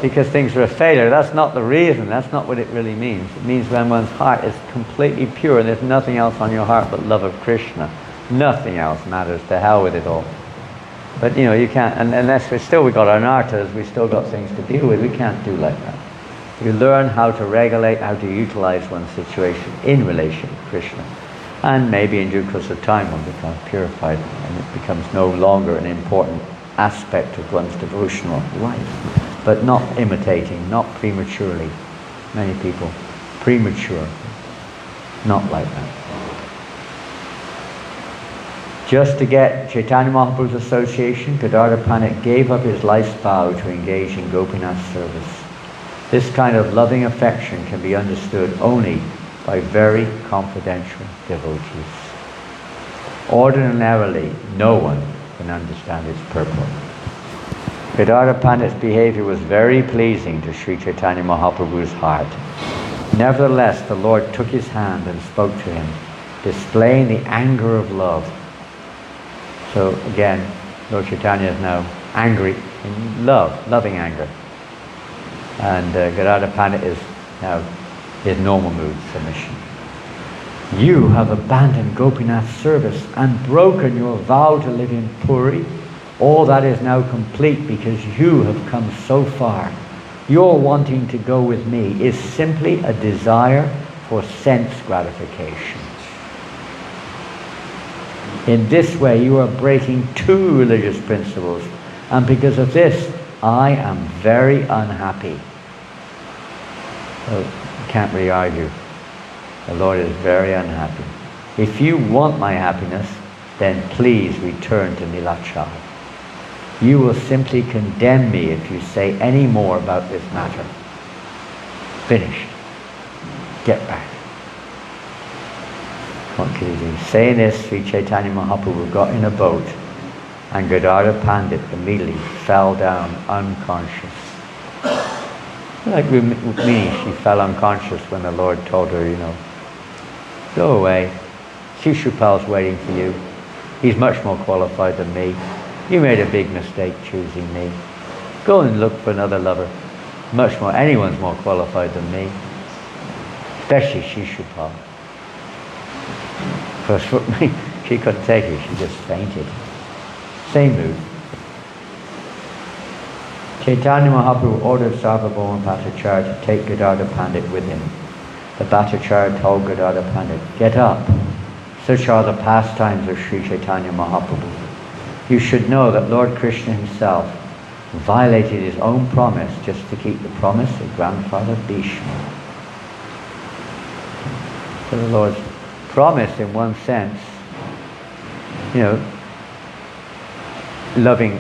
because things are a failure. That's not the reason. That's not what it really means. It means when one's heart is completely pure and there's nothing else on your heart but love of Krishna. Nothing else matters. To hell with it all. But you can't, and unless we've got our nartas, we've still got things to deal with. We can't do like that. You learn how to regulate, how to utilize one's situation in relation to Krishna. And maybe in due course of time one becomes purified and it becomes no longer an important aspect of one's devotional life. But not imitating, not prematurely. Many people, premature, not like that. Just to get Chaitanya Mahaprabhu's association, Gadadhar Pandit gave up his life's vow to engage in Gopinath's service. This kind of loving affection can be understood only by very confidential devotees. Ordinarily, no one can understand its purport. Gadadhar Pandit's behavior was very pleasing to Sri Chaitanya Mahaprabhu's heart. Nevertheless, the Lord took his hand and spoke to him, displaying the anger of love. So again, Lord Chaitanya is now angry in loving anger. And Gadadhar Pandit is now his normal mood, submission. You have abandoned Gopinath's service and broken your vow to live in Puri. All that is now complete because you have come so far. Your wanting to go with me is simply a desire for sense gratification. In this way you are breaking two religious principles, and because of this I am very unhappy. So you can't really argue. The Lord is very unhappy. If you want my happiness, then please return to Nilachal. You will simply condemn me if you say any more about this matter. Finished. Get back. What could he do? Saying this, Sri Chaitanya Mahaprabhu got in a boat and Gadadhar Pandit immediately fell down unconscious. Like Rukmini, she fell unconscious when the Lord told her, go away. Shishupal's waiting for you. He's much more qualified than me. You made a big mistake choosing me. Go and look for another lover. Anyone's more qualified than me. Especially Shishupal. Because Rukmini, she couldn't take it, she just fainted. Same mood. Chaitanya Mahaprabhu ordered Sarvabhauma Bhattacharya to take Gadadhar Pandit with him. The Bhattacharya told Gadadhar Pandit, get up. Such are the pastimes of Sri Chaitanya Mahaprabhu. You should know that Lord Krishna himself violated his own promise just to keep the promise of grandfather Bhishma. So the Lord's promise, in one sense, loving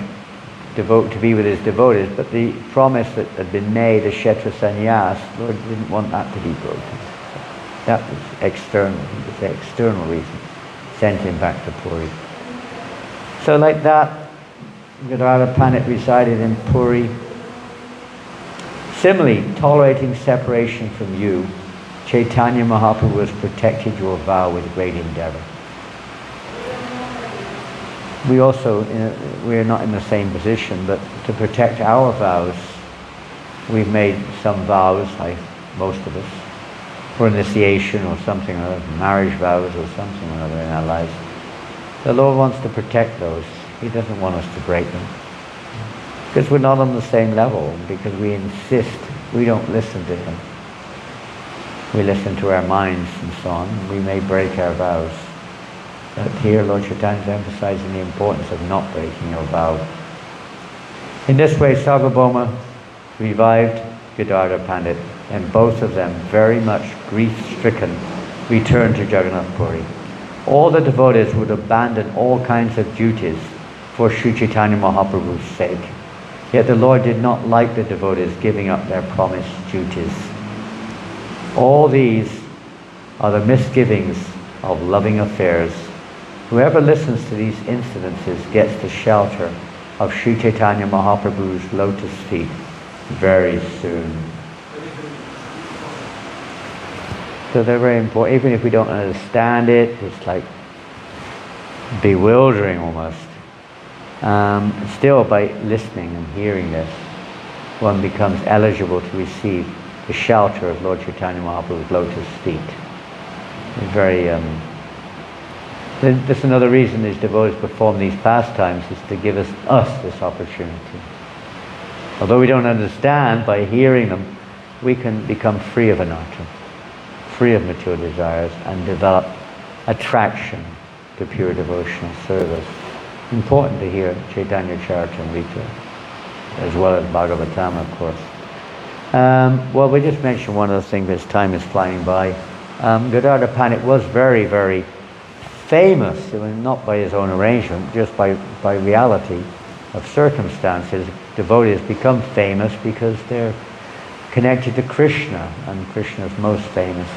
to be with his devotees, but the promise that had been made, the Kshetra Sannyas, Lord didn't want that to be broken. That was external. It was the external reason. Sent him back to Puri. So like that, Gadadhar Pandit resided in Puri. Similarly, tolerating separation from you, Chaitanya Mahaprabhu has protected your vow with great endeavor. We also, we're not in the same position, but to protect our vows, we've made some vows, like most of us, for initiation or something or other, marriage vows or something or other in our lives. The Lord wants to protect those. He doesn't want us to break them. Because we're not on the same level, because we insist, we don't listen to Him. We listen to our minds and so on. We may break our vows. But here Lord Chaitanya is emphasizing the importance of not breaking your vow. In this way, Sarvabhauma revived Gadadhar Pandit, and both of them, very much grief-stricken, returned to Jagannath Puri. All the devotees would abandon all kinds of duties for Sri Chaitanya Mahaprabhu's sake. Yet the Lord did not like the devotees giving up their promised duties. All these are the misgivings of loving affairs. Whoever listens to these incidences gets the shelter of Sri Chaitanya Mahaprabhu's lotus feet very soon. So they're very important. Even if we don't understand it, it's like bewildering almost. Still, by listening and hearing this, one becomes eligible to receive the shelter of Lord Chaitanya Mahaprabhu's lotus feet. It's very... That's another reason these devotees perform these pastimes, is to give us this opportunity. Although we don't understand, by hearing them, we can become free of anartha, free of material desires, and develop attraction to pure devotional service. Important to hear Chaitanya Charitamrita, as well as Bhagavatam, of course. Well, we just mentioned one other thing, because time is flying by. Gadadhar Pandit was very, very famous, not by his own arrangement, just by reality of circumstances. Devotees become famous because they're connected to Krishna, and Krishna is most famous.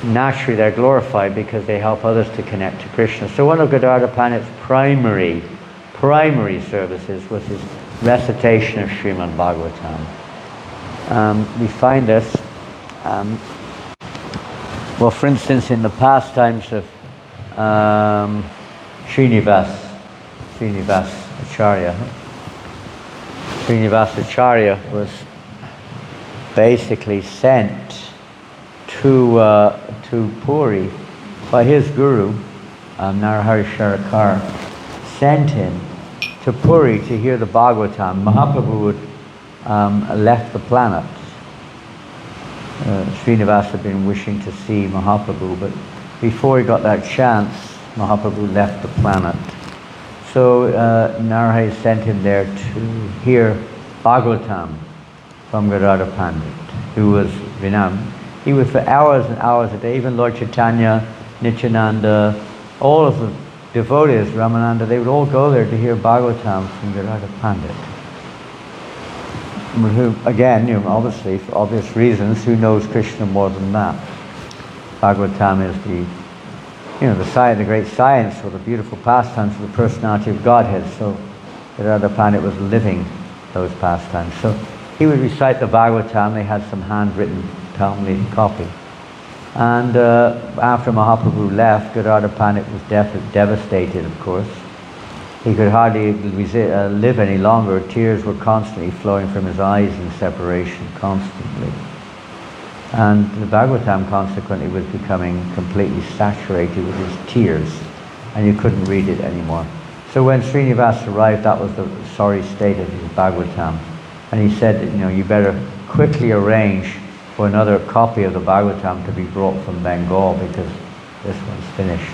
Naturally, they're glorified because they help others to connect to Krishna. So one of Gadadhar Pandit's primary services was his recitation of Srimad Bhagavatam. We find this, well, for instance, in the pastimes of Srinivas Acharya. Srinivas Acharya was basically sent to Puri by his guru, Narahari Sharakar, sent him to Puri to hear the Bhagavatam. Mahaprabhu had left the planet. Srinivas had been wishing to see Mahaprabhu, but before he got that chance, Mahaprabhu left the planet. So Narahari sent him there to hear Bhagavatam from Gadadhar Pandit, who was renowned. He would for hours and hours a day, even Lord Chaitanya, Nityananda, all of the devotees, Ramananda, they would all go there to hear Bhagavatam from Gadadhar Pandit. Who, again, obviously, for obvious reasons, who knows Krishna more than that? Bhagavatam is the great science, or the beautiful pastimes of the personality of Godhead. So Gadadhar Pandit was living those pastimes. So he would recite the Bhagavatam. They had some handwritten Tamil copy. And after Mahaprabhu left, Gadadhar Pandit was devastated, of course. He could hardly live any longer. Tears were constantly flowing from his eyes in separation, constantly. And the Bhagavatam consequently was becoming completely saturated with his tears, and you couldn't read it anymore. So when Srinivas arrived, that was the sorry state of his Bhagavatam. And he said that, you better quickly arrange for another copy of the Bhagavatam to be brought from Bengal, because this one's finished.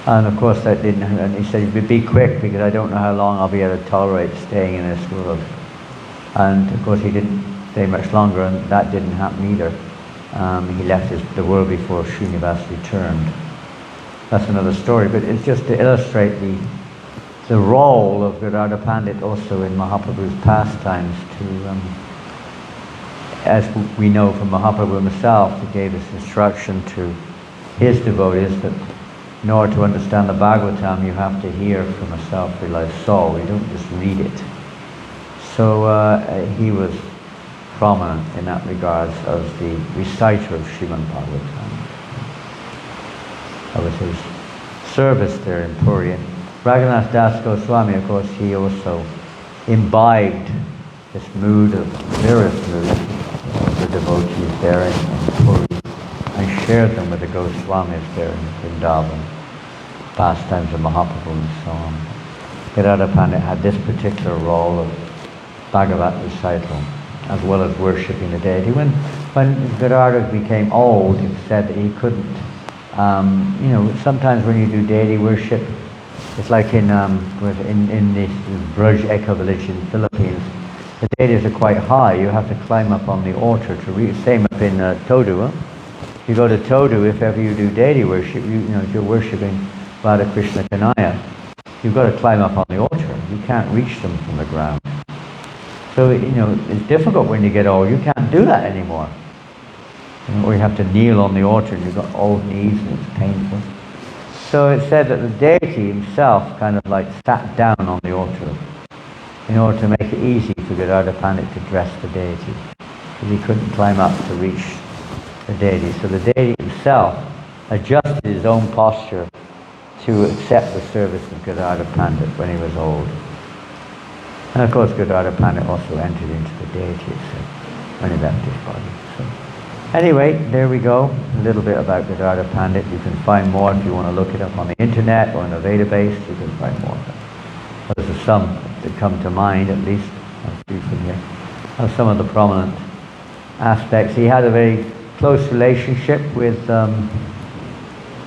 And of course that didn't, and he said, be quick, because I don't know how long I'll be able to tolerate staying in this world. And of course he didn't stay much longer, and that didn't happen either. He left the world before Srinivas returned. That's another story, but it's just to illustrate the role of Gadadhar Pandit also in Mahaprabhu's pastimes. As we know from Mahaprabhu himself, he gave this instruction to his devotees that in order to understand the Bhagavatam, you have to hear from a self-realized soul. You don't just read it. So he was prominent in that regard as the reciter of Srimad Bhagavatam. That was his service there in Puri. And Raghunath Das Goswami, of course, he also imbibed this mood of various moods of the devotees there in Puri, and shared them with the Goswamis there in Vrindavan, pastimes of Mahaprabhu and so on. Gadadhar Pandit had this particular role of Bhagavat recital, as well as worshipping the deity. When Gadadhar became old, it said that he couldn't, sometimes when you do deity worship, it's like in the Braj Eka village in the Philippines, the deities are quite high. You have to climb up on the altar to reach. Same up in Todu. Huh? If you go to Todu, if ever you do deity worship, if you're worshipping Radha Krishna Kanaya, you've got to climb up on the altar. You can't reach them from the ground. So, it's difficult when you get old. You can't do that anymore. Or you have to kneel on the altar and you've got old knees and it's painful. So it said that the deity himself kind of like sat down on the altar in order to make it easy for Gadadhar Pandit to dress the deity, because he couldn't climb up to reach the deity. So the deity himself adjusted his own posture to accept the service of Gadadhar Pandit when he was old. And of course Gadadhar Pandit also entered into the deity itself when he left his body. So anyway, there we go. A little bit about Gadadhar Pandit. You can find more if you want to look it up on the internet or in a database. You can find more. Those are some that come to mind, at least. I'll see from here. Some of the prominent aspects. He had a very close relationship with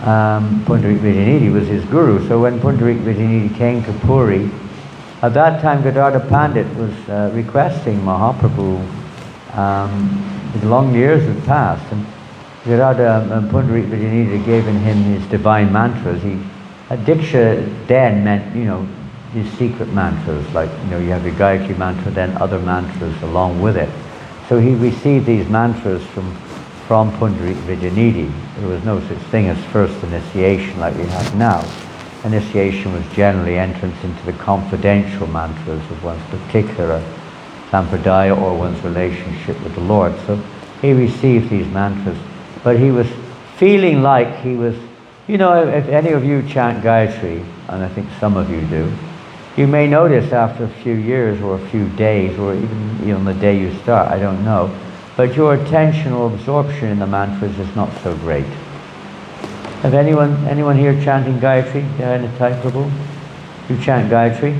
Pundarik Vijayanidhi was his guru. So when Pundarik Vijayanidhi came to Puri, at that time Gadadhar Pandit was requesting Mahaprabhu. Long years had passed, and Pundarik Vijayanidhi gave him his divine mantras. Diksha then meant, his secret mantras, like, you have your Gayatri mantra, then other mantras along with it. So he received these mantras from Pundarik Vijayanidhi. There was no such thing as first initiation like we have now. Initiation was generally entrance into the confidential mantras of one's particular sampradaya or one's relationship with the Lord. So he received these mantras, but he was feeling like he was, if any of you chant Gayatri, and I think some of you do, you may notice after a few years or a few days, or even the day you start, I don't know, but your attention or absorption in the mantras is not so great. Have anyone here chanting Gayatri? Prabhu? You chant Gayatri?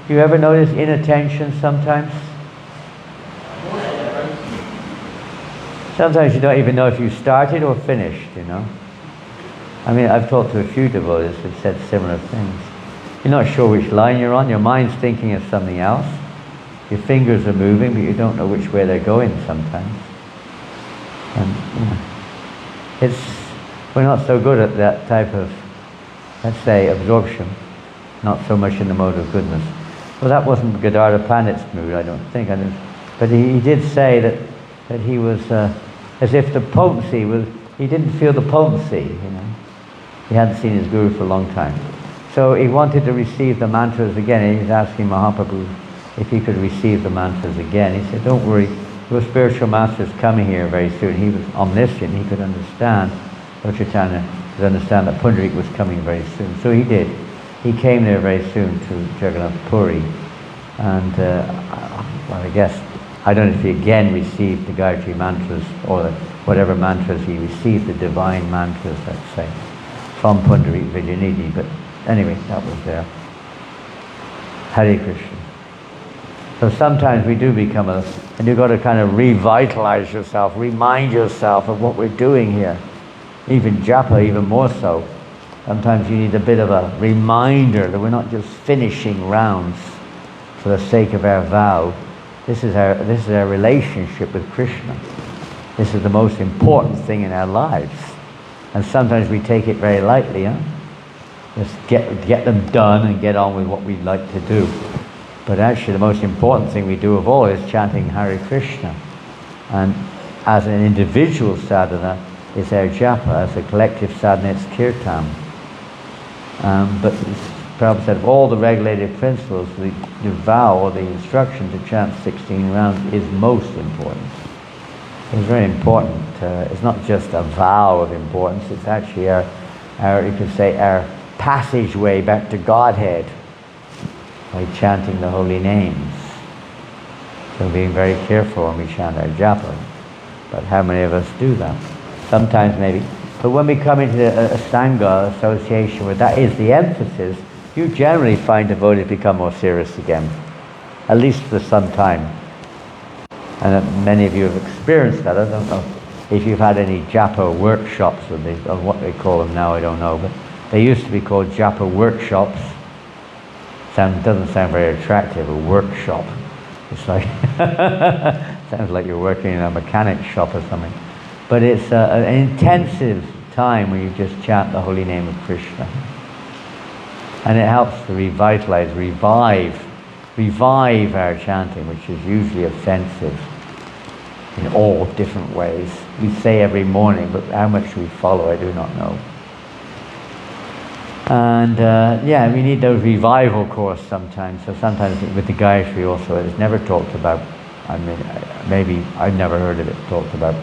Do you ever notice inattention sometimes? Sometimes you don't even know if you started or finished, I mean, I've talked to a few devotees who've said similar things. You're not sure which line you're on, your mind's thinking of something else. Your fingers are moving, but you don't know which way they're going sometimes. And we're not so good at that type of, let's say, absorption, not so much in the mode of goodness. Well, that wasn't Gadara Pandit's mood, I don't think. But he did say that he was as if the potency was, he didn't feel the potency, He hadn't seen his guru for a long time. So he wanted to receive the mantras again, and he was asking Mahaprabhu if he could receive the mantras again. He said, don't worry, your spiritual master's coming here very soon. He was omniscient, he could understand, Lord Chaitanya could understand that Pundarik was coming very soon. So he did. He came there very soon to Jagannath Puri. And, I guess, I don't know if he again received the Gayatri mantras, or whatever mantras he received, the divine mantras, let's say, from Pundarik Vijayanidhi. But anyway, that was there. Hare Krishna. So sometimes we do become and you've got to kind of revitalize yourself, remind yourself of what we're doing here. Even japa, even more so. Sometimes you need a bit of a reminder that we're not just finishing rounds for the sake of our vow. This is our relationship with Krishna. This is the most important thing in our lives. And sometimes we take it very lightly, Just get them done and get on with what we'd like to do. But actually the most important thing we do of all is chanting Hare Krishna. And as an individual sadhana, it's our japa. As a collective sadhana, it's kirtan. But Prabhupada said of all the regulated principles, the vow or the instruction to chant 16 rounds is most important. It's very important. It's not just a vow of importance, it's actually our you could say, our passageway back to Godhead by chanting the holy names. So being very careful when we chant our japa. But how many of us do that? Sometimes maybe. But when we come into a sangha, association, where that is the emphasis, you generally find devotees become more serious again. At least for some time. And many of you have experienced that. I don't know if you've had any japa workshops, or what they call them now, I don't know. But they used to be called japa workshops. Doesn't sound very attractive, a workshop. It's like, sounds like you're working in a mechanic shop or something. But it's an intensive time where you just chant the holy name of Krishna. And it helps to revitalize, revive our chanting, which is usually offensive in all different ways. We say every morning, but how much we follow, I do not know. And we need those revival course sometimes. So sometimes with the Gayatri also, it's never talked about. I mean, maybe I've never heard of it talked about.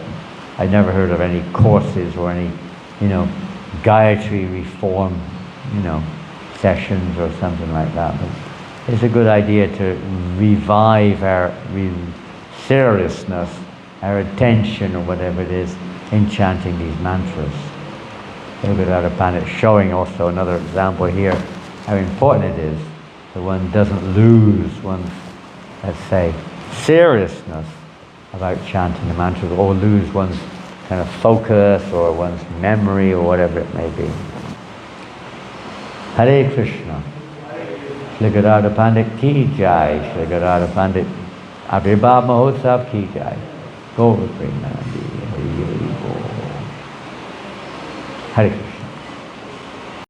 I've never heard of any courses or any, Gayatri reform, sessions or something like that. But it's a good idea to revive our seriousness, our attention, or whatever it is, in chanting these mantras. Gadara Pandit showing also another example here, how important it is that one doesn't lose one's, let's say, seriousness about chanting the mantras, or lose one's kind of focus or one's memory or whatever it may be. Hare Krishna. Shri Gadara Pandit ki jai. Shri Gadara Pandit Abhirbhav Mahotsav ki jai. Gaur Premanandi. Hare Krishna.